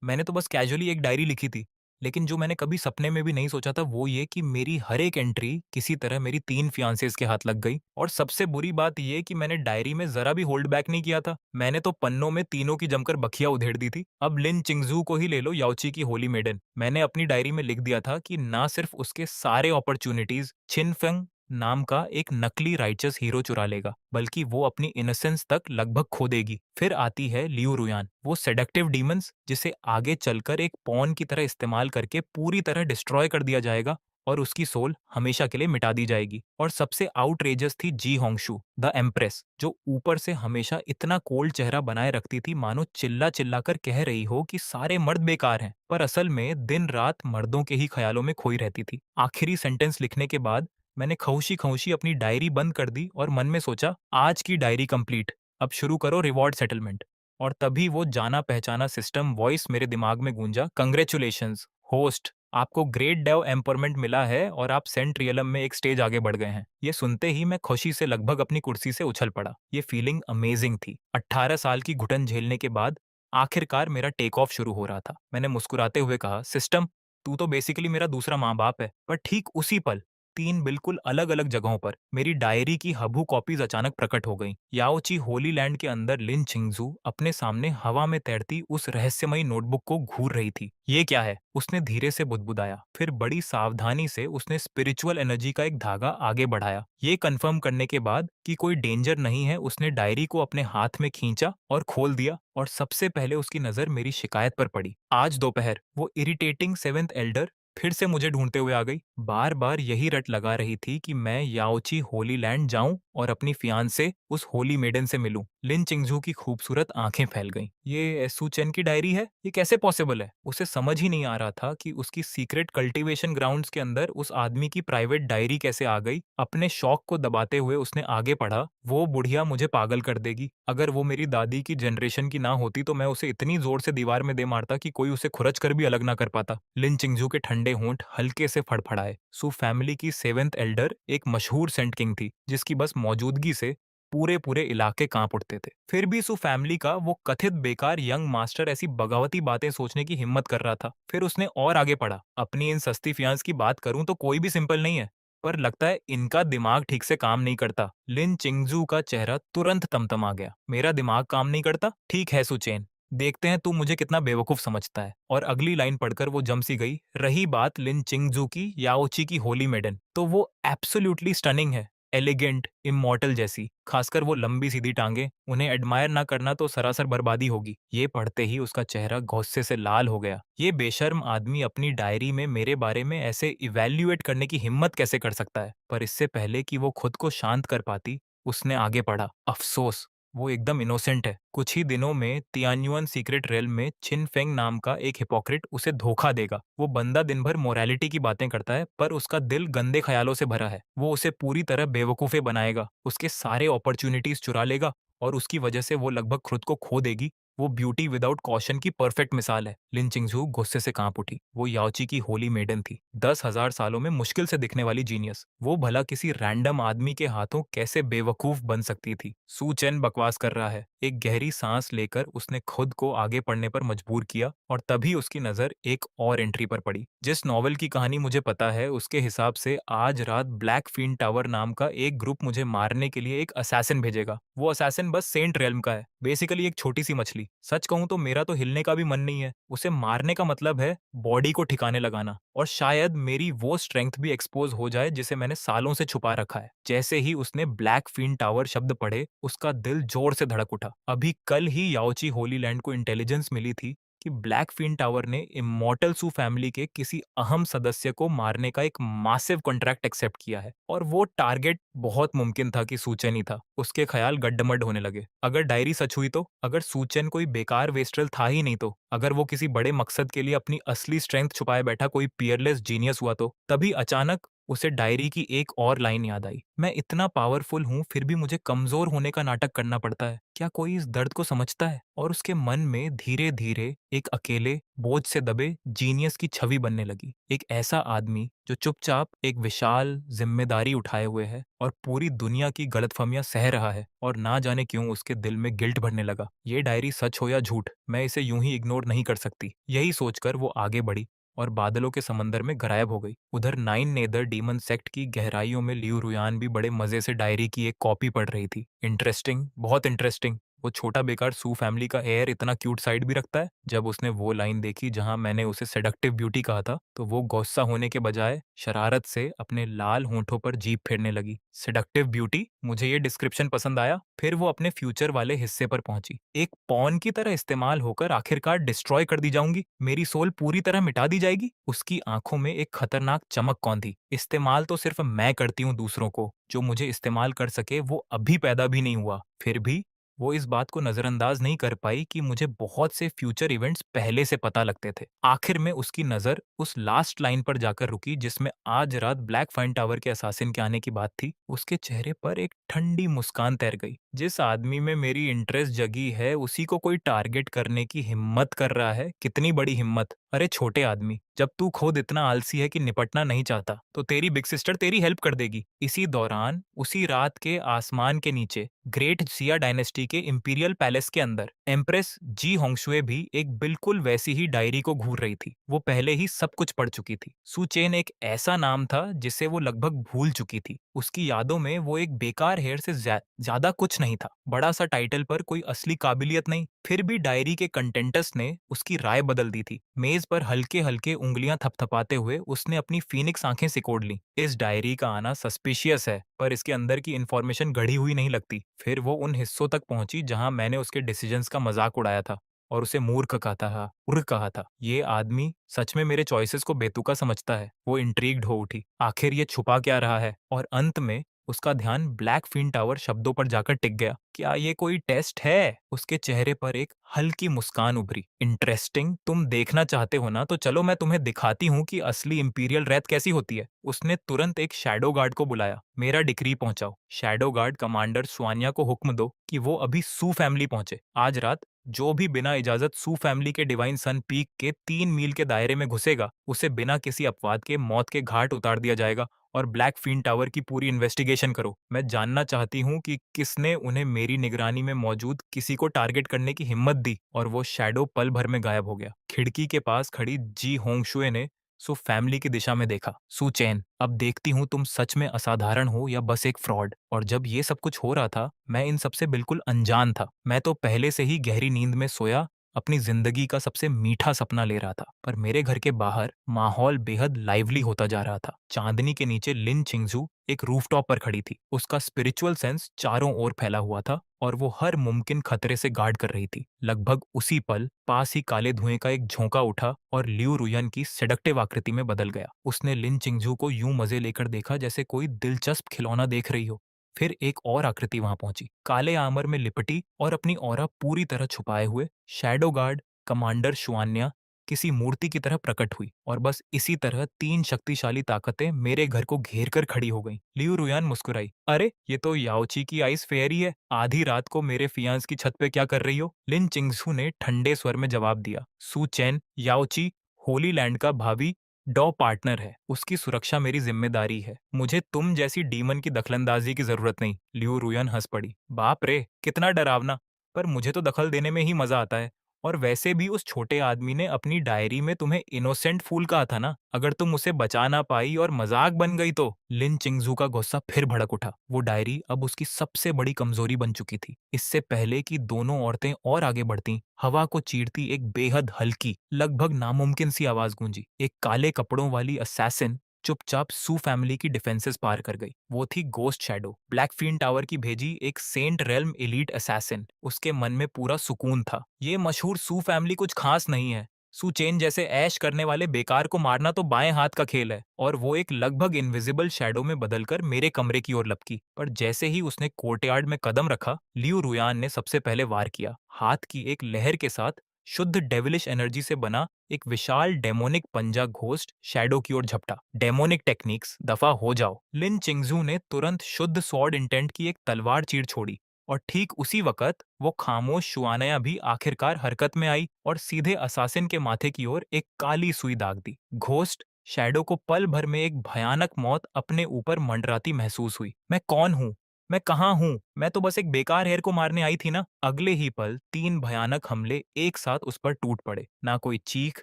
मैंने तो बस कैजुअली एक डायरी लिखी थी, लेकिन जो मैंने कभी सपने में भी नहीं सोचा था वो ये कि मेरी हर एक एंट्री किसी तरह मेरी 3 फियांसेस के हाथ लग गई और सबसे बुरी बात ये कि मैंने डायरी में ज़रा भी होल्ड बैक नहीं किया था। मैंने तो पन्नों में तीनों की जमकर बखिया उधेड़ दी थी। अब लिन चिंगज़ू को ही ले लो, याओची की होली मेडन। मैंने अपनी डायरी में लिख दिया था कि ना सिर्फ उसके सारे अपॉर्च्युनिटीज़ छिन फेंग नाम का एक नकली राइचस हीरो चुरा लेगा, बल्कि वो अपनी इनोसेंस तक लगभग खो देगी। फिर आती है लियू रुयान, वो सेडक्टिव डीमंस जिसे आगे चलकर एक पॉन की तरह इस्तेमाल करके पूरी तरह डिस्ट्रॉय कर दिया जाएगा और उसकी सोल हमेशा के लिए मिटा दी जाएगी। और सबसे आउटरेजस थी जी होंगशू द एम्प्रेस, जो ऊपर से हमेशा इतना कोल्ड चेहरा बनाए रखती थी मानो चिल्ला चिल्ला कर कह रही हो कि सारे मर्द बेकार हैं, पर असल में दिन रात मर्दों के ही ख्यालों में खोई रहती थी। आखिरी सेंटेंस लिखने के बाद मैंने खौशी खौशी अपनी डायरी बंद कर दी और मन में सोचा, आज की डायरी कंप्लीट, अब शुरू करो रिवॉर्ड सेटलमेंट। और तभी वो जाना पहचाना सिस्टम वॉइस मेरे दिमाग में गूंजा, कंग्रेचुलेशंस होस्ट, आपको ग्रेट डेव एम्पावरमेंट मिला है और आप सेंट रियलम में एक स्टेज आगे बढ़ गए हैं। ये सुनते ही मैं खुशी से लगभग अपनी कुर्सी से उछल पड़ा। ये फीलिंग अमेजिंग थी। 18 साल की घुटन झेलने के बाद आखिरकार मेरा टेक ऑफ शुरू हो रहा था। मैंने मुस्कुराते हुए कहा, सिस्टम, तू तो बेसिकली मेरा दूसरा माँ बाप है। पर ठीक उसी पल 3 बिल्कुल अलग-अलग जगहों पर मेरी डायरी की हबू कॉपीज अचानक प्रकट हो गईं। याओची होली लैंड के अंदर लिन छिंगज़ू अपने सामने हवा में तैरती उस रहस्यमयी नोटबुक को घूर रही थी। ये क्या है? उसने धीरे से बुदबुदाया। फिर बड़ी सावधानी से उसने स्पिरिचुअल एनर्जी का एक धागा आगे बढ़ाया। ये कंफर्म करने के बाद कि कोई डेंजर नहीं है, उसने डायरी को अपने हाथ में खींचा और खोल दिया और सबसे पहले उसकी नजर मेरी शिकायत पर पड़ी। आज दोपहर वो इरिटेटिंग सेवेंथ एल्डर फिर से मुझे ढूंढते हुए आ गई। बार बार यही रट लगा रही थी कि मैं याओची होली लैंड जाऊं और अपनी फियांसे उस होली मेडन से मिलूं। लिन चिंगजू की खूबसूरत आंखें फैल गईं। ये सू चेन की डायरी है? ये कैसे पॉसिबल है? उसे समझ ही नहीं आ रहा था कि उसकी सीक्रेट कल्टीवेशन ग्राउंड्स के अंदर उस आदमी की प्राइवेट डायरी कैसे आ गई। अपने शौक को दबाते हुए उसने आगे पढ़ा, वो बुढ़िया मुझे पागल कर देगी। अगर वो मेरी दादी की जनरेशन की ना होती तो मैं उसे इतनी जोर से दीवार में दे मारता कि कोई उसे खुरच कर भी अलग ना कर पाता। लिन चिंगजू के ठंडे होंठ हल्के से फड़फड़ाए। सू फैमिली की सेवेंथ एल्डर एक मशहूर सेंट किंग थी, जिसकी बस मौजूदगी से पूरे पूरे इलाके कांप उठते थे। फिर भी सू फैमिली का वो कथित बेकार यंग मास्टर ऐसी बगावती बातें सोचने की हिम्मत कर रहा था। फिर उसने और आगे पढ़ा, अपनी इन सस्ती फियांस की बात करूं तो कोई भी सिंपल नहीं है, पर लगता है इनका दिमाग ठीक से काम नहीं करता। लिन चिंगजू का चेहरा तुरंत तमतमा गया। मेरा दिमाग काम नहीं करता? ठीक है सुचेन, देखते हैं तू मुझे कितना बेवकूफ समझता है। और अगली लाइन पढ़कर वो जम सी गई। रही बात लिन चिंगजू की याओची की होली मेडन, तो वो एब्सोल्युटली स्टनिंग है, एलिगेंट, इमॉर्टल जैसी। खासकर वो लंबी सीधी टांगे, उन्हें एडमायर ना करना तो सरासर बर्बादी होगी। ये पढ़ते ही उसका चेहरा गुस्से से लाल हो गया। ये बेशर्म आदमी अपनी डायरी में मेरे बारे में ऐसे इवैल्यूएट करने की हिम्मत कैसे कर सकता है? पर इससे पहले कि वो खुद को शांत कर पाती, उसने आगे पढ़ा, अफसोस, वो एकदम इनोसेंट है। कुछ ही दिनों में तियान्युअन सीक्रेट रेल में छिन फेंग नाम का एक हिपोक्रेट उसे धोखा देगा। वो बंदा दिन भर मोरालिटी की बातें करता है, पर उसका दिल गंदे ख्यालों से भरा है। वो उसे पूरी तरह बेवकूफे बनाएगा, उसके सारे अपॉर्चुनिटीज चुरा लेगा और उसकी वजह से वो लगभग खुद को खो देगी। वो ब्यूटी विदाउट कॉशन की परफेक्ट मिसाल है। लिन चिंगजू गुस्से से कांप उठी। वो याओची की होली मेडन थी, 10,000 सालों में मुश्किल से दिखने वाली जीनियस। वो भला किसी रैंडम आदमी के हाथों कैसे बेवकूफ बन सकती थी? सू चेन बकवास कर रहा है। एक गहरी सांस लेकर उसने खुद को आगे पढ़ने पर मजबूर किया और तभी उसकी नजर एक और एंट्री पर पड़ी। जिस नॉवल की कहानी मुझे पता है उसके हिसाब से आज रात ब्लैक फीन टावर नाम का एक ग्रुप मुझे मारने के लिए एक असैसिन भेजेगा। वो असैसिन बस सेंट रेल्म का है, बेसिकली एक छोटी सी मछली। सच कहूं तो मेरा तो हिलने का भी मन नहीं है। उसे मारने का मतलब है बॉडी को ठिकाने लगाना, और शायद मेरी वो स्ट्रेंथ भी एक्सपोज हो जाए जिसे मैंने सालों से छुपा रखा है। जैसे ही उसने ब्लैक फीन टावर शब्द पढ़े, उसका दिल जोर से धड़क उठा। अभी कल ही याओची होली लैंड को इंटेलिजेंस मिली थी कि ब्लैक फीन टावर ने इमॉर्टल सू फैमिली के किसी अहम सदस्य को मारने का एक मासिव कॉन्ट्रैक्ट एक्सेप्ट किया है, और वो टारगेट बहुत मुमकिन था कि सूचन ही था। उसके ख्याल गड्डमड होने लगे। अगर डायरी सच हुई तो, अगर सूचन कोई बेकार वेस्ट्रल था ही नहीं तो, अगर वो किसी बड़े मकसद के लिए अपनी असली स्ट्रेंथ छुपाए बैठा कोई पियरलेस जीनियस हुआ तो, तभी अचानक उसे डायरी की एक और लाइन याद आई, मैं इतना पावरफुल हूँ फिर भी मुझे कमजोर होने का नाटक करना पड़ता है। क्या कोई इस दर्द को समझता है? और उसके मन में धीरे धीरे एक अकेले बोझ से दबे जीनियस की छवि बनने लगी। एक ऐसा आदमी जो चुपचाप एक विशाल जिम्मेदारी उठाए हुए है और पूरी दुनिया की गलतफहमियां सह रहा है, और ना जाने क्यों उसके दिल में गिल्ट भरने लगा। ये डायरी सच हो या झूठ, मैं इसे यूं ही इग्नोर नहीं कर सकती। यही सोचकर वो आगे बढ़ी और बादलों के समंदर में गायब हो गई। उधर नाइन नेदर डीमन सेक्ट की गहराइयों में लियू रुयान भी बड़े मजे से डायरी की एक कॉपी पढ़ रही थी। इंटरेस्टिंग, बहुत इंटरेस्टिंग। वो छोटा बेकार सू फैमिली का एयर इतना क्यूट साइड भी रखता है। जब उसने वो लाइन देखी जहां मैंने उसे सेडक्टिव ब्यूटी कहा था, तो वो गुस्सा होने के बजाय शरारत से अपने लाल होंठों पर जीभ फेरने लगी। सेडक्टिव ब्यूटी, मुझे ये डिस्क्रिप्शन पसंद आया। फिर वो अपने फ्यूचर वाले हिस्से पर पहुंची। एक पॉन की तरह इस्तेमाल होकर आखिरकार डिस्ट्रॉय कर दी जाऊंगी, मेरी सोल पूरी तरह मिटा दी जाएगी। उसकी आंखों में एक खतरनाक चमक कौंधी। इस्तेमाल तो सिर्फ मैं करती हूँ दूसरों को, जो मुझे इस्तेमाल कर सके वो अभी पैदा भी नहीं हुआ। फिर भी वो इस बात को नजरअंदाज नहीं कर पाई कि मुझे बहुत से फ्यूचर इवेंट्स पहले से पता लगते थे। आखिर में उसकी नजर उस लास्ट लाइन पर जाकर रुकी जिसमें आज रात ब्लैक फाइन टावर के असासिन के आने की बात थी। उसके चेहरे पर एक ठंडी मुस्कान तैर गई। जिस आदमी में मेरी इंटरेस्ट जगी है उसी को कोई टारगेट करने की हिम्मत कर रहा है, कितनी बड़ी हिम्मत। अरे छोटे आदमी, जब तू खुद इतना आलसी है कि निपटना नहीं चाहता, तो तेरी बिग सिस्टर तेरी हेल्प कर देगी। इसी दौरान उसी रात के आसमान के नीचे ग्रेट सिया डायनेस्टी के इंपीरियल पैलेस के अंदर एम्प्रेस जी होंगशुए भी एक बिल्कुल वैसी ही डायरी को घूर रही थी। वो पहले ही सब कुछ पढ़ चुकी थी। सुचेन एक ऐसा नाम था जिसे वो लगभग भूल चुकी थी। उसकी यादों में वो एक बेकार हेयर से ज्यादा कुछ नहीं था। बड़ा सा टाइटल पर कोई असली काबिलियत नहीं। फिर भी डायरी के कंटेंटस ने उसकी राय बदल दी थी। मेज पर हल्के हल्के उंगलियां थपथपाते हुए उसने अपनी फीनिक्स आंखें सिकोड़ ली। इस डायरी का आना सस्पिशियस है, पर इसके अंदर की इंफॉर्मेशन गढ़ी हुई नहीं लगती। फिर वो उन हिस्सों तक पहुंची जहां मैंने उसके डिसीजंस का मजाक उड़ाया था और उसे मूर्ख कहा था। ये आदमी सच में मेरे चॉइसेस को बेतुका समझता है। वो इंट्रीग्ड हो उठी, आखिर ये छुपा क्या रहा है? और अंत में उसका ध्यान ब्लैक फिन टावर शब्दों पर जाकर टिक गया। क्या ये कोई टेस्ट है? उसके चेहरे पर एक हल्की मुस्कान उभरी। इंटरेस्टिंग, तुम देखना चाहते हो ना, तो चलो मैं तुम्हें दिखाती हूँ कि असली इंपीरियल रैत कैसी होती है। उसने तुरंत एक शैडो गार्ड को बुलाया। मेरा डिक्री पहुंचाओ। शैडो गार्ड कमांडर स्वानिया को हुक्म दो कि वो अभी सू फैमिली पहुंचे। आज रात जो भी बिना इजाजत सू फैमिली के डिवाइन सन पीक के 3 मील के दायरे में घुसेगा, उसे बिना किसी अपवाद के मौत के घाट उतार दिया जाएगा। और ब्लैक फिन टावर की पूरी इन्वेस्टिगेशन करो। मैं जानना चाहती हूँ कि किसने उन्हें मेरी निगरानी में मौजूद किसी को टारगेट करने की हिम्मत दी। और वो शैडो पल भर में गायब हो गया। खिड़की के पास खड़ी जी होंगशुए ने सु फैमिली की दिशा में देखा। सु चैन, अब देखती हूँ तुम सच में असाधारण हो या बस एक फ्रॉड। और जब ये सब कुछ हो रहा था, मैं इन सबसे बिल्कुल अनजान था। मैं तो पहले से ही गहरी नींद में सोया अपनी जिंदगी का सबसे मीठा सपना ले रहा था। पर मेरे घर के बाहर माहौल बेहद लाइवली होता जा रहा था। चांदनी के नीचे लिन चिंगजू एक रूफटॉप पर खड़ी थी। उसका स्पिरिचुअल सेंस चारों ओर फैला हुआ था और वो हर मुमकिन खतरे से गार्ड कर रही थी। लगभग उसी पल पास ही काले धुएं का एक झोंका उठा और लियू रुयन की सेडक्टिव आकृति में बदल गया। उसने लिन चिंगजू को यूं मजे लेकर देखा जैसे कोई दिलचस्प खिलौना देख रही हो। फिर एक और आकृति वहां पहुंची, काले आमर में लिपटी और अपनी ऑरा पूरी तरह छुपाए हुए शैडो गार्ड कमांडर शुआन्या किसी मूर्ति की तरह प्रकट हुई। और बस इसी तरह 3 शक्तिशाली ताकतें मेरे घर को घेर कर खड़ी हो गईं। लियू रुयान मुस्कुराई। अरे ये तो याओची की आइस फेयरी है। आधी रात को मेरे फियांस की छत पे क्या कर रही हो? लिन चिंगसू ने ठंडे स्वर में जवाब दिया। सू चैन, याओची होली लैंड का भावी डॉ पार्टनर है। उसकी सुरक्षा मेरी जिम्मेदारी है। मुझे तुम जैसी डीमन की दखलंदाजी की जरूरत नहीं। लियू रुयन हंस पड़ी। बाप रे, कितना डरावना। पर मुझे तो दखल देने में ही मजा आता है। और वैसे भी उस छोटे आदमी ने अपनी डायरी में तुम्हें इनोसेंट फूल कहा था ना। अगर तुम उसे बचा ना पाई और मजाक बन गई तो। लिन चिंगजू का गुस्सा फिर भड़क उठा। वो डायरी अब उसकी सबसे बड़ी कमजोरी बन चुकी थी। इससे पहले कि दोनों औरतें और आगे बढ़ती, हवा को चीरती एक बेहद हल्की, लगभग नामुमकिन सी आवाज गूंजी। एक काले कपड़ों वाली असैसिन चुपचाप सू फैमिली की डिफेंसेस पार कर गई। वो थी गोस्ट शैडो, ब्लैक फीन टावर की भेजी एक सेंट रेल्म एलीट असैसिन। उसके मन में पूरा सुकून था। ये मशहूर सू फैमिली कुछ खास नहीं है। सू चेन जैसे ऐश करने वाले बेकार को मारना तो बाएं हाथ का खेल है। और वो एक लगभग इनविजिबल शैडो में बदलकर मेरे कमरे की ओर लपकी। पर जैसे ही उसने कोर्टयार्ड में कदम रखा, लियू रुयान ने सबसे पहले वार किया। हाथ की एक लहर के साथ शुद्ध डेविलिश एनर्जी से बना एक विशाल डेमोनिक पंजा घोस्ट शैडो की ओर झपटा। डेमोनिक टेक्निक्स, दफा हो जाओ। लिन चिंगजू ने तुरंत शुद्ध स्वॉर्ड इंटेंट की एक तलवार चीर छोड़ी और ठीक उसी वक्त वो खामोश शुआनया भी आखिरकार हरकत में आई और सीधे असासिन के माथे की ओर एक काली सुई दाग दी। घोस्ट शैडो को पल भर में एक भयानक मौत अपने ऊपर मंडराती महसूस हुई। मैं कौन हूँ? मैं कहाँ हूँ? मैं तो बस एक बेकार हेयर को मारने आई थी ना। अगले ही पल 3 भयानक हमले एक साथ उस पर टूट पड़े। ना कोई चीख,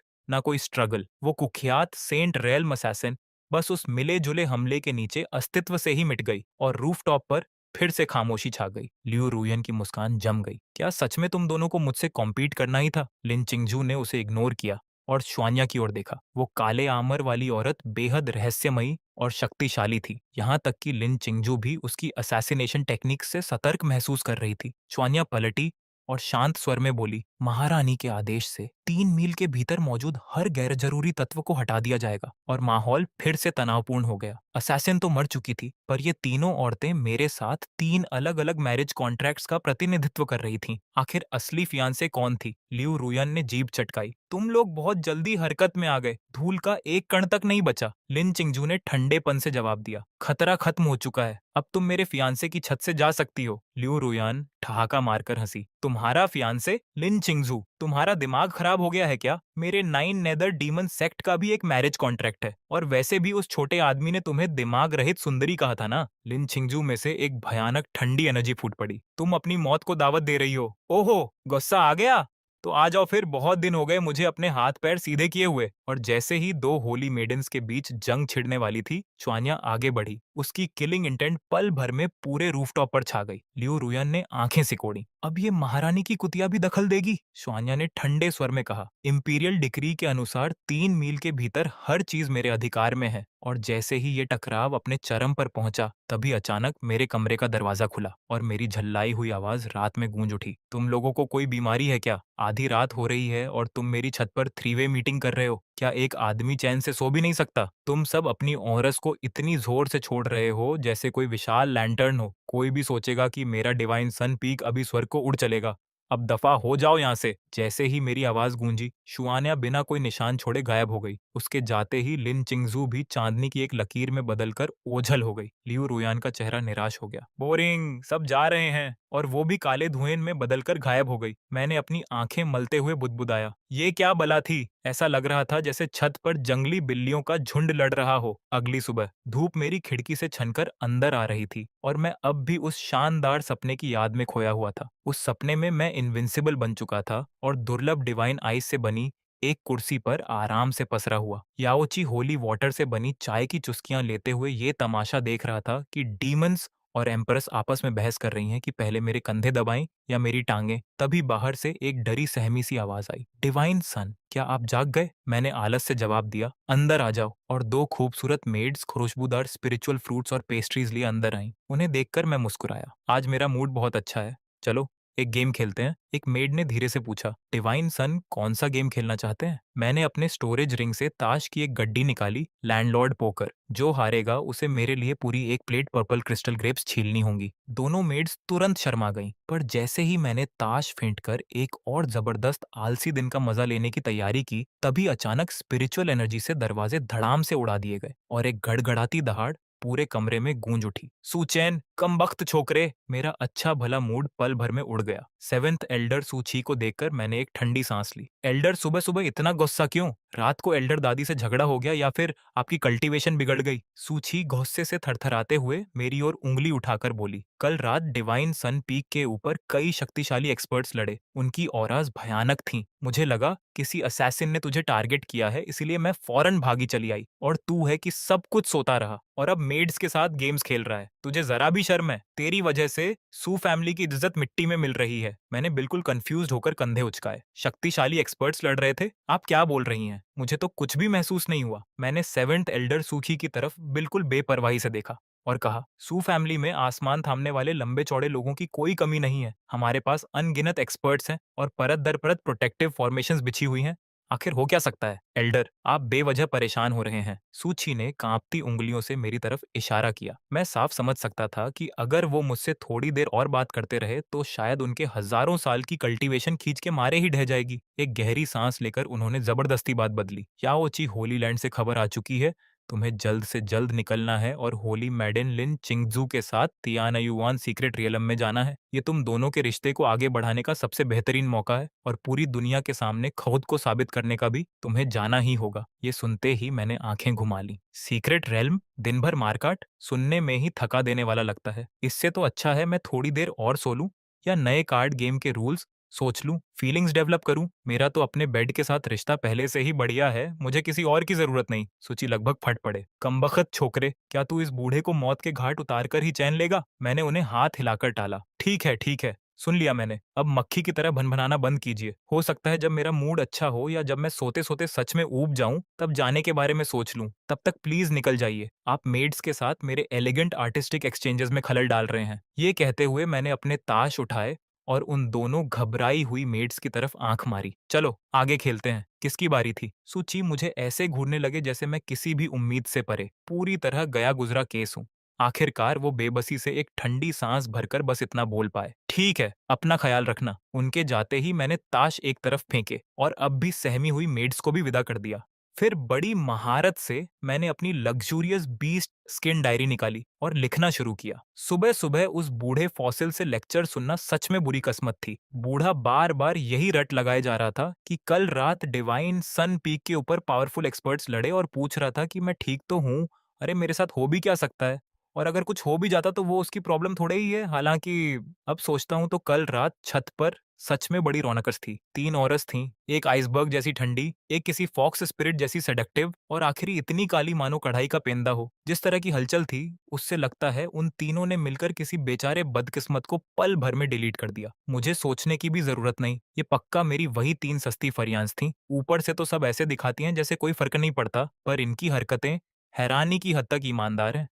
ना कोई स्ट्रगल। वो कुख्यात सेंट रेल्म असैसिन बस उस मिले-जुले हमले के नीचे अस्तित्व से ही मिट गई और रूफटॉप पर फिर से खामोशी छा गई। लियू रुयन की मुस्कान जम गई। क्या सच में तुम दोनों को मुझसे कॉम्पीट करना ही था? लिन चिंगजू ने उसे इग्नोर किया और श्वान्या की ओर देखा। वो काले आमर वाली औरत बेहद रहस्यमयी और शक्तिशाली थी। यहाँ तक कि लिन चिंगजू भी उसकी असैसिनेशन टेक्निक से सतर्क महसूस कर रही थी। श्वान्या पलटी और शांत स्वर में बोली, महारानी के आदेश से 3 मील के भीतर मौजूद हर गैर जरूरी तत्व को हटा दिया जाएगा। और माहौल फिर से तनावपूर्ण हो गया। असैसिन तो मर चुकी थी, पर ये तीनों औरतें मेरे साथ 3 अलग-अलग मैरिज कॉन्ट्रैक्ट्स का प्रतिनिधित्व कर रही थीं। आखिर असली फियांसे कौन थी? लियू रुयन ने जीभ चटकाई। तुम लोग बहुत जल्दी हरकत में आ गए। धूल का एक कण तक नहीं बचा। लिन चिंगजू ने ठंडेपन से जवाब दिया। खतरा खत्म हो चुका है। अब तुम मेरे फियांसे की छत से जा सकती हो। लियू रुयान ठहाका मारकर हंसी। तुम्हारा फियांसे? लिन चिंगजू, तुम्हारा दिमाग खराब हो गया है क्या? मेरे 9 नेदर डीमन सेक्ट का भी एक मैरिज कॉन्ट्रैक्ट है। और वैसे भी उस छोटे आदमी ने तुम्हें दिमाग रहित सुंदरी कहा था ना। लिन चिंगजू में से एक भयानक ठंडी एनर्जी फूट पड़ी। तुम अपनी मौत को दावत दे रही हो? ओहो, गुस्सा आ गया? तो आ जाओ फिर। बहुत दिन हो गए मुझे अपने हाथ पैर सीधे किए हुए। और जैसे ही 2 होली मेडन्स के बीच जंग छिड़ने वाली थी, च्वान्या आगे बढ़ी। उसकी किलिंग इंटेंट पल भर में पूरे रूफटॉप पर छा गई। लियू रुयन ने आंखें सिकोड़ी। अब ये महारानी की कुतिया भी दखल देगी? श्वान्या ने ठंडे स्वर में कहा। इंपीरियल डिक्री के अनुसार 3 मील के भीतर हर चीज मेरे अधिकार में है। और जैसे ही ये टकराव अपने चरम पर पहुंचा, तभी अचानक मेरे कमरे का दरवाजा खुला और मेरी झल्लाई हुई आवाज रात में गूंज उठी। तुम लोगों को कोई बीमारी है क्या? आधी रात हो रही है और तुम मेरी छत पर 3 वे मीटिंग कर रहे हो। क्या एक आदमी चैन से सो भी नहीं सकता? तुम सब अपनी औरस को इतनी जोर से छोड़ रहे हो जैसे कोई विशाल लैंटर्न हो। कोई भी सोचेगा कि मेरा डिवाइन सन पीक अभी स्वर्ग को उड़ चलेगा। अब दफा हो जाओ यहाँ से। जैसे ही मेरी आवाज गूंजी, शुआन्या बिना कोई निशान छोड़े गायब हो गई। उसके जाते ही लिन चिंगजू भी चांदनी की एक लकीर में बदलकर ओझल हो गई। लियू रुयान का चेहरा निराश हो गया। बोरिंग, सब जा रहे हैं। और वो भी काले धुएं में बदलकर गायब हो गई। मैंने अपनी आंखें मलते हुए बुदबुदाया, ये क्या बला थी? ऐसा लग रहा था जैसे छत पर जंगली बिल्लियों का झुंड लड़ रहा हो। अगली सुबह धूप मेरी खिड़की से छनकर अंदर आ रही थी और मैं अब भी उस शानदार सपने की याद में खोया हुआ था। उस सपने में मैं इनविंसिबल बन चुका था और दुर्लभ डिवाइन आइस से बनी एक कुर्सी पर आराम से पसरा हुआ याओची होली वाटर से बनी चाय की चुस्कियां लेते हुए ये तमाशा देख रहा था कि डीमंस और एम्प्रेस आपस में बहस कर रही हैं कि पहले मेरे कंधे दबाएं या मेरी टांगें। तभी बाहर से एक डरी सहमी सी आवाज आई, डिवाइन सन, क्या आप जाग गए? मैंने आलस से जवाब दिया, अंदर आ जाओ। और 2 खूबसूरत मेड्स खुशबूदार स्पिरिचुअल फ्रूट्स और पेस्ट्रीज लिए अंदर आईं। उन्हें देखकर मैं मुस्कुराया। आज मेरा मूड बहुत अच्छा है। चलो एक गेम खेलते हैं। एक मेड ने धीरे से पूछा। डिवाइन सन, कौन सा गेम खेलना चाहते हैं? मैंने अपने स्टोरेज रिंग से ताश की एक गड्डी निकाली, लैंडलॉर्ड पोकर। जो हारेगा उसे मेरे लिए पूरी एक प्लेट पर्पल क्रिस्टल ग्रेप्स छीलनी होंगी। दोनों मेड्स तुरंत शर्मा गईं, पर जैसे ही मैंने ताश फेंट कर एक और जबरदस्त आलसी दिन का मजा लेने की तैयारी की, तभी अचानक स्पिरिचुअल एनर्जी से दरवाजे धड़ाम से उड़ा दिए गए और एक गड़गड़ाती दहाड़ पूरे कमरे में गूंज उठी। सुचैन, कमबख्त छोकरे! मेरा अच्छा भला मूड पल भर में उड़ गया। 7th एल्डर सूची को देखकर मैंने एक ठंडी सांस ली। एल्डर, सुबह सुबह इतना गुस्सा क्यों? रात को एल्डर दादी से झगड़ा हो गया या फिर आपकी कल्टीवेशन बिगड़ गई? सूची गुस्से से थरथराते हुए मेरी ओर उंगली उठाकर बोली, कल रात डिवाइन सन पीक के ऊपर कई शक्तिशाली एक्सपर्ट्स लड़े। उनकी ऑराज भयानक थीं। मुझे लगा किसी असैसिन ने तुझे टारगेट किया है, इसलिए मैं फौरन भागी चली आई। और तू है कि सब कुछ सोता रहा और अब मेड्स के साथ गेम्स खेल रहा है। तुझे जरा भी शर्म है? तेरी वजह से सू फैमिली की इज्जत मिट्टी में मिल रही है। मैंने बिल्कुल कंफ्यूज्ड होकर कंधे उचकाए। शक्तिशाली एक्सपर्ट्स लड़ रहे थे? आप क्या बोल रही हैं? मुझे तो कुछ भी महसूस नहीं हुआ। मैंने 7th एल्डर सूखी की तरफ बिल्कुल बेपरवाही से देखा और कहा, सू फैमिली में आसमान थामने वाले लंबे चौड़े लोगों की कोई कमी नहीं है। हमारे पास अनगिनत एक्सपर्ट्स हैं और परत दर परत प्रोटेक्टिव फॉर्मेशंस बिछी हुई हैं। आखिर हो क्या सकता है? एल्डर, आप बेवजह परेशान हो रहे हैं। सूची ने कांपती उंगलियों से मेरी तरफ इशारा किया। मैं साफ समझ सकता था कि अगर वो मुझसे थोड़ी देर और बात करते रहे तो शायद उनके हजारों साल की कल्टीवेशन खींच के मारे ही ढह जाएगी। एक गहरी सांस लेकर उन्होंने जबरदस्ती बात बदली। याओ ची होली लैंड से खबर आ चुकी है। तुम्हें जल्द से जल्द निकलना है और होली मैडन लिन चिंगजू के साथ तियानायुआन सीक्रेट रियलम में जाना है। ये तुम दोनों के रिश्ते को आगे बढ़ाने का सबसे बेहतरीन मौका है और पूरी दुनिया के सामने खुद को साबित करने का भी तुम्हें जाना ही होगा। ये सुनते ही मैंने आंखें घुमा ली। सीक्रेट रेल्म, दिन भर मारकाट, सुनने में ही थका देने वाला लगता है। इससे तो अच्छा है मैं थोड़ी देर और सो लूं या नए कार्ड गेम के रूल्स सोच लूं, फीलिंग्स डेवलप करूं। मेरा तो अपने बेड के साथ रिश्ता पहले से ही बढ़िया है, मुझे किसी और की जरूरत नहीं। सूची लगभग फट पड़े। कमबख्त छोकरे, क्या तू इस बूढ़े को मौत के घाट उतार कर ही चैन लेगा? मैंने उन्हें हाथ हिलाकर टाला। ठीक है, सुन लिया मैंने। अब मक्खी की तरह भनभनाना बंद कीजिए। हो सकता है जब मेरा मूड अच्छा हो या जब मैं सोते सोते सच में ऊब जाऊं तब जाने के बारे में सोच लूं। तब तक प्लीज निकल जाइए। आप मेड्स के साथ मेरे एलिगेंट आर्टिस्टिक एक्सचेंजेस में खलल डाल रहे हैं। ये कहते हुए मैंने अपने ताश उठाए और उन दोनों घबराई हुई मेड्स की तरफ आंख मारी। चलो आगे खेलते हैं। किसकी बारी थी? सूची मुझे ऐसे घूरने लगे जैसे मैं किसी भी उम्मीद से परे पूरी तरह गया गुजरा केस हूं। आखिरकार वो बेबसी से एक ठंडी सांस भरकर बस इतना बोल पाए, ठीक है, अपना ख्याल रखना। उनके जाते ही मैंने ताश एक तरफ फेंके और अब भी सहमी हुई मेड्स को भी विदा कर दिया। फिर बड़ी महारत से मैंने अपनी लग्जूरियस बीस्ट स्किन डायरी निकाली और लिखना शुरू किया। सुबह सुबह उस बूढ़े फॉसिल से लेक्चर सुनना सच में बुरी किस्मत थी। बूढ़ा बार बार यही रट लगाए जा रहा था कि कल रात डिवाइन सन पीक के ऊपर पावरफुल एक्सपर्ट्स लड़े और पूछ रहा था कि मैं ठीक तो हूँ। अरे मेरे साथ हो भी क्या सकता है? और अगर कुछ हो भी जाता तो वो उसकी प्रॉब्लम थोड़े ही है। हालांकि अब सोचता हूँ तो कल रात छत पर सच में बड़ी रौनकस थी। 3 औरस थीं, एक आइसबर्ग जैसी ठंडी, एक किसी फॉक्स स्पिरिट जैसी सेडक्टिव और आखिरी इतनी काली मानो कढ़ाई का पेंदा हो। जिस तरह की हलचल थी उससे लगता है उन तीनों ने मिलकर किसी बेचारे बदकिस्मत को पल भर में डिलीट कर दिया। मुझे सोचने की भी जरूरत नहीं, ये पक्का मेरी वही 3 सस्ती फरियांस थीं। ऊपर से तो सब ऐसे दिखाती हैं जैसे कोई फर्क नहीं पड़ता, पर इनकी हरकतें हैरानी की हद तक ईमानदार है।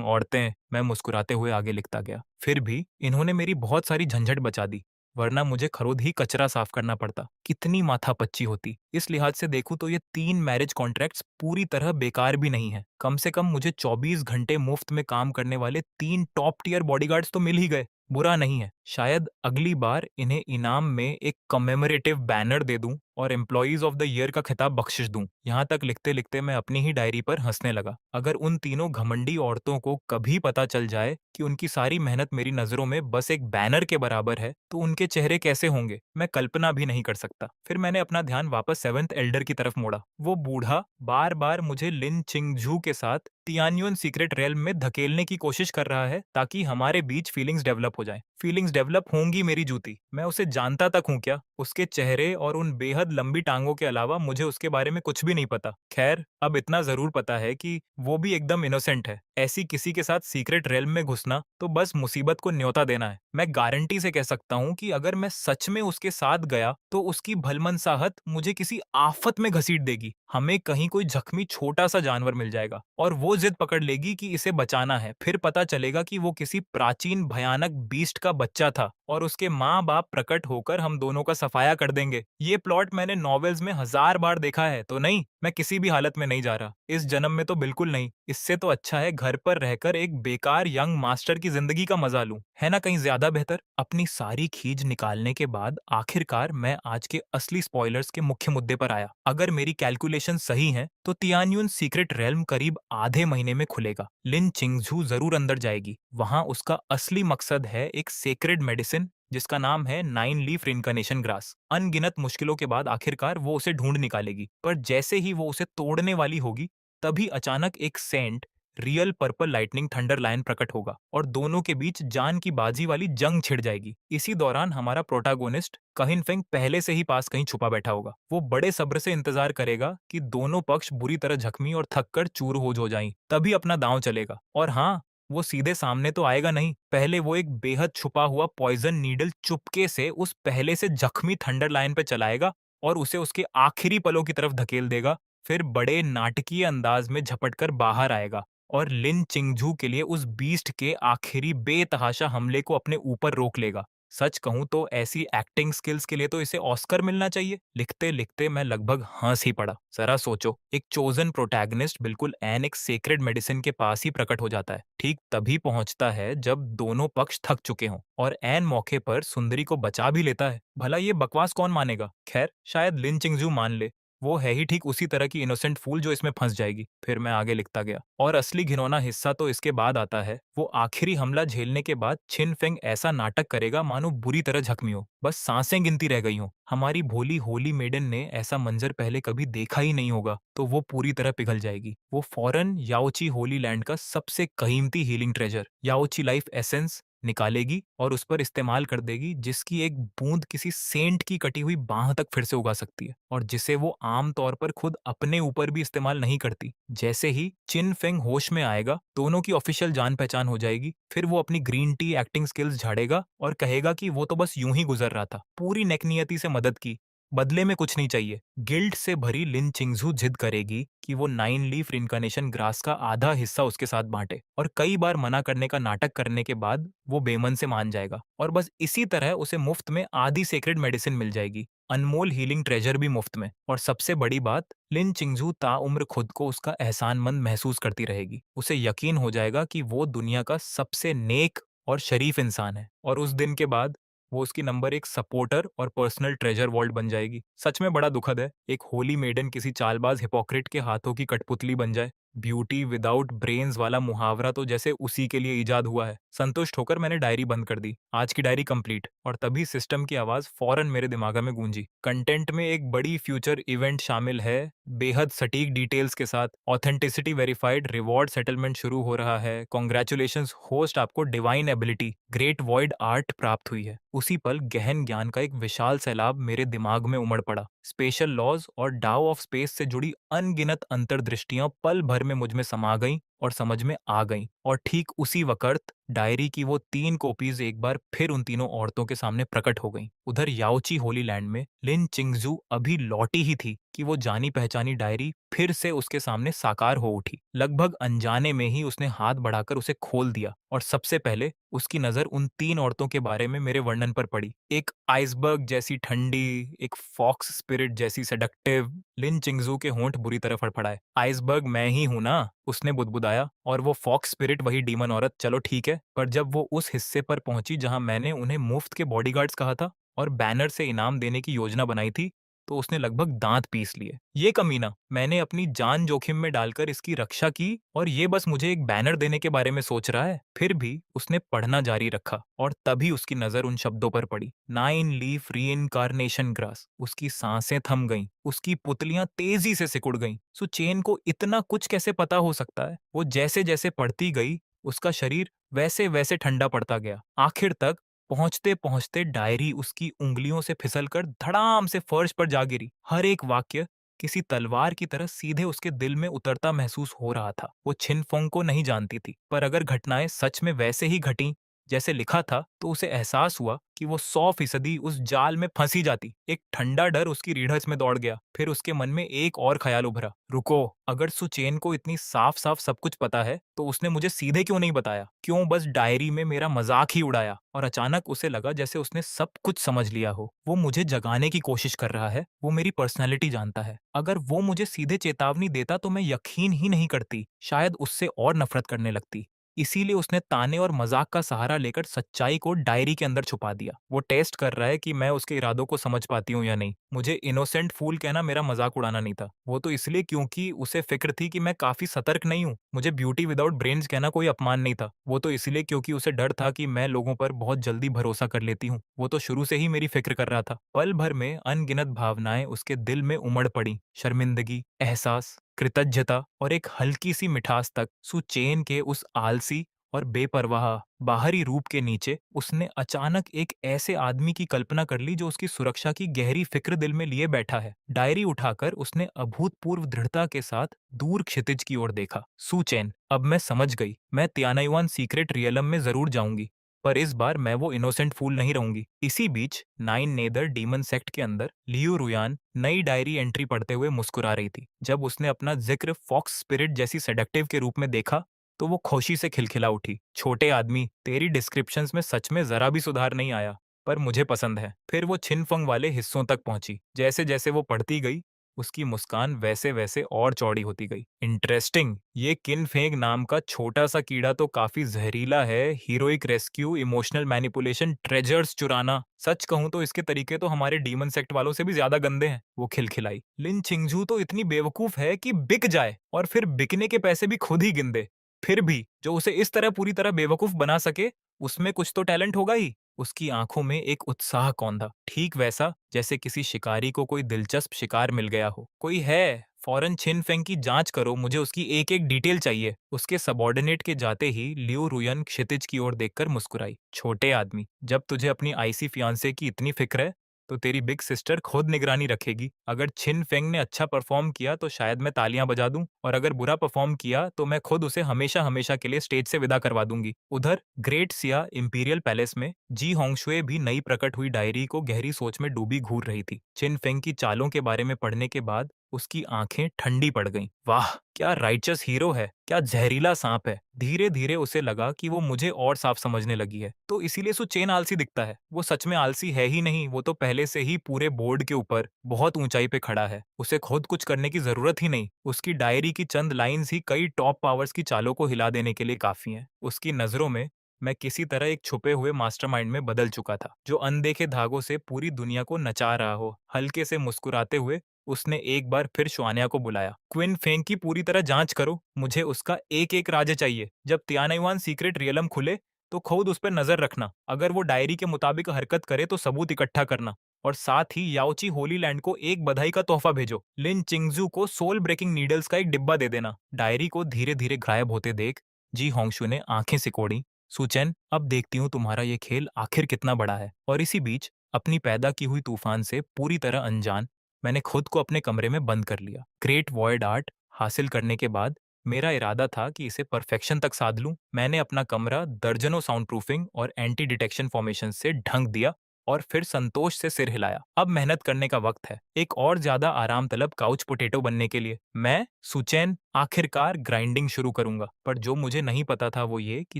औरतें, मैं मुस्कुराते हुए आगे लिखता गया। फिर भी इन्होंने मेरी बहुत सारी झंझट बचा दी, वरना मुझे खरोद ही कचरा साफ करना पड़ता। कितनी माथापच्ची होती। इस लिहाज से देखूं तो ये 3 मैरिज कॉन्ट्रैक्ट्स पूरी तरह बेकार भी नहीं है। कम से कम मुझे 24 घंटे मुफ्त में काम करने वाले 3 टॉप टियर बॉडीगार्ड्स तो मिल ही गए। बुरा नहीं है। शायद अगली बार इन्हें इनाम में एक कमेमोरेटिव बैनर दे दूं और एम्प्लॉइज ऑफ द ईयर का खिताब बख्शिश दूं। यहाँ तक लिखते लिखते मैं अपनी ही डायरी पर हंसने लगा। अगर उन तीनों घमंडी औरतों को कभी पता चल जाए कि उनकी सारी मेहनत मेरी नजरों में बस एक बैनर के बराबर है तो उनके चेहरे कैसे होंगे मैं कल्पना भी नहीं कर सकता। फिर मैंने अपना ध्यान वापस सेवेंथ एल्डर की तरफ मोड़ा। वो बूढ़ा बार बार मुझे लिन चिंगझू के साथ तियान्युन सीक्रेट रेल्म में धकेलने की कोशिश कर रहा है ताकि हमारे बीच फीलिंग्स डेवलप हो जाएं। फीलिंग्स डेवलप होंगी मेरी जूती। मैं उसे जानता तक हूं क्या? उसके चेहरे और उन बेहद लंबी टांगों के अलावा मुझे उसके बारे में कुछ भी नहीं पता। खैर, अब इतना जरूर पता है कि वो भी एकदम इनोसेंट है। ऐसी किसी के साथ सीक्रेट रेल्म में घुसना तो बस मुसीबत को न्योता देना है। मैं गारंटी से कह सकता हूँ कि अगर मैं सच में उसके साथ गया तो उसकी भलमनसाहट मुझे किसी आफत में घसीट देगी। हमें कहीं कोई जख्मी छोटा सा जानवर मिल जाएगा और वो जिद पकड़ लेगी कि इसे बचाना है। फिर पता चलेगा कि वो किसी प्राचीन भयानक बीस्ट का बच्चा था और उसके माँ बाप प्रकट होकर हम दोनों का सफाया कर देंगे। ये प्लॉट मैंने नॉवेल्स में 1000 बार देखा है। तो नहीं, मैं किसी भी हालत में नहीं जा रहा। इस जन्म में तो बिल्कुल नहीं। इससे तो अच्छा है घर पर रहकर एक बेकार यंग मास्टर की जिंदगी का मजा लूं। है ना कहीं ज्यादा बेहतर? अपनी सारी खीज निकालने के बाद आखिरकार मैं आज के असली स्पॉयलर्स के मुख्य मुद्दे पर आया। अगर मेरी कैलकुलेशन सही है तो तियान्युन सीक्रेट रेल्म करीब आधे महीने में खुलेगा। लिन चिंगझू जरूर अंदर जाएगी। वहां उसका असली मकसद है एक सेक्रेड मेडिसिन जिसका नाम है 9 लीफ रिनकनेशन ग्रास। अनगिनत मुश्किलों के बाद आखिरकार वो उसे ढूंढ निकालेगी, पर जैसे ही वो उसे तोड़ने वाली होगी तभी अचानक एक saint real purple lightning thunder lion प्रकट होगा और दोनों के बीच जान की बाजी वाली जंग छिड़ जाएगी। इसी दौरान हमारा प्रोटागोनिस्ट कहिन फेंग पहले से ही पास कहीं छुपा बैठा होगा। वो बड़े सब्र से इंतजार करेगा कि दोनों पक्ष बुरी तरह जख्मी और थक कर चूर हो जाएं, तभी अपना दांव चलेगा। और हाँ, वो सीधे सामने तो आएगा नहीं। पहले वो एक बेहद छुपा हुआ पॉइजन नीडल चुपके से उस पहले से जख्मी थंडर लायन पे चलाएगा और उसे उसके आखिरी पलों की तरफ धकेल देगा। फिर बड़े नाटकीय अंदाज में झपटकर बाहर आएगा और लिन चिंगझू के लिए उस बीस्ट के आखिरी बेतहाशा हमले को अपने ऊपर रोक लेगा। सच कहूँ तो ऐसी एक्टिंग स्किल्स के लिए तो इसे ऑस्कर मिलना चाहिए। लिखते-लिखते मैं लगभग हँस ही पड़ा। ज़रा सोचो, एक चोज़न प्रोटैगनिस्ट बिल्कुल ऐन एक सेक्रेड मेडिसिन के पास ही प्रकट हो जाता है। ठीक तभी पहुँचता है जब दोनों पक्ष थक चुके हों और ऐन मौके पर सुंदरी को बचा भी लेता है। भला ये बकवास कौन मानेगा? खैर, शायद लिन चिंगजू मान ले। वो है ही ठीक उसी तरह की इनोसेंट फूल जो इसमें फंस जाएगी। फिर मैं आगे लिखता गया और असली घिनौना हिस्सा तो इसके बाद आता है। वो आखिरी हमला झेलने के बाद छिन फेंग ऐसा नाटक करेगा मानो बुरी तरह जख्मी हो, बस सांसें गिनती रह गई हों। हमारी भोली होली मेडन ने ऐसा मंजर पहले कभी देखा ही नहीं होगा, तो वो पूरी तरह पिघल जाएगी। वो फौरन याओची होली लैंड का सबसे कीमती हीलिंग ट्रेजर याओची लाइफ एसेंस निकालेगी और उस पर इस्तेमाल कर देगी, जिसकी एक बूंद किसी सेंट की कटी हुई बाह तक फिर से उगा सकती है और जिसे वो आम तौर पर खुद अपने ऊपर भी इस्तेमाल नहीं करती। जैसे ही चिन फेंग होश में आएगा, दोनों की ऑफिशियल जान पहचान हो जाएगी। फिर वो अपनी ग्रीन टी एक्टिंग स्किल्स झाड़ेगा और कहेगा कि वो तो बस यूं ही गुजर रहा था, पूरी नेकनियती से मदद की, बदले में कुछ नहीं चाहिए। गिल्ट से भरी लिन चिंगजू जिद करेगी कि वो 9 लीफ रिनकानेशन ग्रास का आधा हिस्सा उसके साथ बांटे और कई बार मना करने का नाटक करने के बाद वो बेमन से मान जाएगा और बस इसी तरह उसे मुफ्त में आधी सेक्रेड मेडिसिन मिल जाएगी, अनमोल हीलिंग ट्रेजर भी मुफ्त में। और सबसे बड़ी बात, लिन चिंगजू ताउम्र खुद को उसका एहसानमंद महसूस करती रहेगी। उसे यकीन हो जाएगा कि वो दुनिया का सबसे नेक और शरीफ इंसान है और उस दिन के बाद वो उसकी नंबर 1 सपोर्टर और पर्सनल ट्रेजर वॉल्ट बन जाएगी। सच में बड़ा दुखद है, एक होली मेडन किसी चालबाज हिपोक्रेट के हाथों की कठपुतली बन जाए। ब्यूटी विदाउट ब्रेन्स वाला मुहावरा तो जैसे उसी के लिए इजाद हुआ है। संतुष्ट होकर मैंने डायरी बंद कर दी। आज की डायरी कंप्लीट। और तभी सिस्टम की आवाज फौरन मेरे दिमाग में गूंजी। कंटेंट में एक बड़ी फ्यूचर इवेंट शामिल है, बेहद सटीक डिटेल्स के साथ, ऑथेंटिसिटी वेरीफाइड, रिवॉर्ड सेटलमेंट शुरू हो रहा है, कॉन्ग्रेचुलेशंस होस्ट, आपको divine ability great void art प्राप्त हुई है। उसी पल गहन ज्ञान का एक विशाल सैलाब मेरे दिमाग में उमड़ पड़ा। स्पेशल लॉज और डाउ ऑफ स्पेस से जुड़ी अनगिनत अंतर्दृष्टियां पल भर में मुझ में समा गईं और समझ में आ गईं। और ठीक उसी वक्त डायरी की वो 3 कॉपीज एक बार फिर उन तीनों औरतों के सामने प्रकट हो गईं। उधर याओची होली लैंड में लिन चिंगजू अभी लौटी ही थी कि वो जानी पहचानी डायरी फिर से उसके सामने साकार हो उठी। लगभग अनजाने में ही उसने हाथ बढ़ाकर उसे खोल दिया और सबसे पहले उसकी नजर उन 3 औरतों के बारे में मेरे वर्णन पर पड़ी। एक आइसबर्ग जैसी ठंडी, एक फॉक्स स्पिरिट जैसी सेडक्टिव। लिन चिंगजू के होंठ बुरी तरह फड़फड़ाए। आइसबर्ग मैं ही हूं ना, उसने बुदबुदाया, और वो फॉक्स स्पिरिट वही डीमन औरत। चलो ठीक है, पर जब वो उस हिस्से पर पहुंची जहां मैंने उन्हें मुफ्त के बॉडीगार्ड्स कहा था और बैनर से इनाम देने की योजना बनाई थी, तो उसने लगभग दांत पीस लिए। ये कमीना, मैंने अपनी जान जोखिम में डालकर इसकी रक्षा की और ये बस मुझे एक बैनर देने के बारे में सोच रहा है। फिर भी उसने पढ़ना जारी रखा और तभी उसकी नजर उन शब्दों पर पड़ी, 9 लीफ रीइंकार्नेशन ग्रास। उसकी सांसें थम गईं, उसकी पुतलियां तेजी से सिकुड़ गईं। सुचेन को इतना कुछ कैसे पता हो सकता है? वो जैसे जैसे पढ़ती गई, उसका शरीर वैसे वैसे ठंडा पड़ता गया। आखिर तक पहुंचते पहुंचते डायरी उसकी उंगलियों से फिसलकर धड़ाम से फर्श पर जा गिरी। हर एक वाक्य किसी तलवार की तरह सीधे उसके दिल में उतरता महसूस हो रहा था। वो छिनफोंग को नहीं जानती थी, पर अगर घटनाएं सच में वैसे ही घटी जैसे लिखा था, तो उसे एहसास हुआ कि वो 100% उस जाल में फंसी जाती। एक ठंडा डर उसकी रीढ़च में दौड़ गया। फिर उसके मन में एक और ख्याल उभरा, रुको, अगर सुचेन को इतनी साफ साफ सब कुछ पता है, तो उसने मुझे सीधे क्यों नहीं बताया? क्यों बस डायरी में मेरा मजाक ही उड़ाया? और अचानक उसे लगा जैसे उसने सब कुछ समझ लिया हो। वो मुझे जगाने की कोशिश कर रहा है, वो मेरी पर्सनैलिटी जानता है। अगर वो मुझे सीधे चेतावनी देता तो मैं यकीन ही नहीं करती, शायद उससे और नफरत करने लगती। इसीलिए उसने ताने और मजाक का सहारा लेकर सच्चाई को डायरी के अंदर छुपा दिया। वो टेस्ट कर रहा है कि मैं उसके इरादों को समझ पाती हूँ या नहीं। मुझे इनोसेंट फूल कहना मेरा मजाक उड़ाना नहीं था। वो तो इसलिए क्योंकि उसे फिक्र थी कि मैं काफी सतर्क नहीं हूँ। मुझे ब्यूटी विदाउट ब्रेन्स कहना कोई अपमान नहीं था। वो तो इसलिए क्योंकि उसे डर था कि मैं लोगों पर बहुत जल्दी भरोसा कर लेती हूँ। वो तो शुरू से ही मेरी फिक्र कर रहा था। पल भर में अनगिनत भावनाएं उसके दिल में उमड़ पड़ी, शर्मिंदगी, एहसास, कृतज्ञता और एक हल्की सी मिठास तक। सुचेन के उस आलसी और बेपरवाह बाहरी रूप के नीचे उसने अचानक एक ऐसे आदमी की कल्पना कर ली जो उसकी सुरक्षा की गहरी फिक्र दिल में लिए बैठा है। डायरी उठाकर उसने अभूतपूर्व दृढ़ता के साथ दूर क्षितिज की ओर देखा। सुचेन, अब मैं समझ गई, मैं तियानायुआन सीक्रेट रियलम में जरूर जाऊंगी, पर इस बार मैं वो इनोसेंट फूल नहीं रहूंगी। इसी बीच 9 नेदर डीमन सेक्ट के अंदर लियू रुयान नई डायरी एंट्री पढ़ते हुए मुस्कुरा रही थी। जब उसने अपना जिक्र फॉक्स स्पिरिट जैसी सेडक्टिव के रूप में देखा, तो वो खुशी से खिलखिला उठी। छोटे आदमी, तेरी डिस्क्रिप्शंस में सच में जरा भी सुधार नहीं आया। पर मुझे पसंद है। फिर वो छिन-फंग वाले हिस्सों तक पहुंची। जैसे-जैसे वो पढ़ती गई, उसकी मुस्कान वैसे-वैसे और चौड़ी होती गई। इंटरेस्टिंग, ये किन-फेंग नाम का छोटा-सा कीड़ा तो काफी जहरीला है। Heroic rescue, emotional manipulation, treasures चुराना। सच कहूं तो इसके तरीके तो हमारे डीमन सेक्ट वालों से भी ज्यादा गंदे हैं। वो खिलखिलाई। लिन चिंगजू तो इतनी बेवकूफ है कि बिक जाए और फिर बिकने के पैसे भी खुद ही गिन दे। फिर भी जो उसे इस तरह पूरी तरह बेवकूफ बना सके, उसमें कुछ तो टैलेंट होगा ही। उसकी आंखों में एक उत्साह कौंधा, ठीक वैसा जैसे किसी शिकारी को कोई दिलचस्प शिकार मिल गया हो। कोई है, फौरन छिन फेंग की जांच करो, मुझे उसकी एक एक डिटेल चाहिए। उसके सबॉर्डिनेट के जाते ही लियो रुयन क्षितिज की ओर देखकर मुस्कुराई। छोटे आदमी, जब तुझे अपनी आईसी फियांसे की इतनी फिक्र है तो तेरी बिग सिस्टर खुद निगरानी रखेगी। अगर छिन फेंग ने अच्छा परफॉर्म किया तो शायद मैं तालियां बजा दूं, और अगर बुरा परफॉर्म किया तो मैं खुद उसे हमेशा हमेशा के लिए स्टेज से विदा करवा दूंगी। उधर ग्रेट सिया इंपीरियल पैलेस में जी होंगशुए भी नई प्रकट हुई डायरी को गहरी सोच में डूबी घूर रही थी। छिन फेंग की चालों के बारे में पढ़ने के बाद उसकी आंखें ठंडी पड़ गईं। वाह, क्या राइचस हीरो है, क्या जहरीला सांप है। धीरे धीरे उसे लगा कि वो मुझे और साफ समझने लगी है। तो इसीलिए सुचेन आलसी दिखता है। वो सच में आलसी है ही नहीं, वो तो पहले से ही पूरे बोर्ड के ऊपर बहुत ऊंचाई पे खड़ा है। उसे खुद कुछ करने की जरूरत ही नहीं। उसकी डायरी की चंद लाइंस ही कई टॉप पावर्स की चालों को हिला देने के लिए काफी हैं। उसकी नजरों में मैं किसी तरह एक छुपे हुए मास्टरमाइंड में बदल चुका था, जो अनदेखे धागों से पूरी दुनिया को नचा रहा हो। हल्के से मुस्कुराते हुए उसने एक बार फिर शुआन्या को बुलाया। क्विन फेंग की पूरी तरह जांच करो, मुझे उसका एक एक राज चाहिए। जब तियानायुआन सीक्रेट रियलम खुले तो खुद उस पर नजर रखना। अगर वो डायरी के मुताबिक हरकत करे तो सबूत इकट्ठा करना, और साथ ही याओची होली लैंड को एक बधाई का तोहफा भेजो। लिन चिंगजू को सोल ब्रेकिंग नीडल्स का एक डिब्बा दे देना। डायरी को धीरे धीरे गायब होते देख जी होंगशु ने आंखें सिकोड़ी। सुचेन, अब देखती हूँ तुम्हारा ये खेल आखिर कितना बड़ा है। और इसी बीच अपनी पैदा की हुई तूफान से पूरी तरह अनजान मैंने खुद को अपने कमरे में बंद कर लिया। ग्रेट वॉइड आर्ट हासिल करने के बाद मेरा इरादा था कि इसे परफेक्शन तक साध लूं। मैंने अपना कमरा दर्जनों साउंड प्रूफिंग और एंटी डिटेक्शन फॉर्मेशन से ढंक दिया और फिर संतोष से सिर हिलाया। अब मेहनत करने का वक्त है, एक और ज्यादा आराम तलब काउच पोटैटो बनने के लिए। मैं सुचैन आखिरकार ग्राइंडिंग शुरू करूंगा। पर जो मुझे नहीं पता था वो ये कि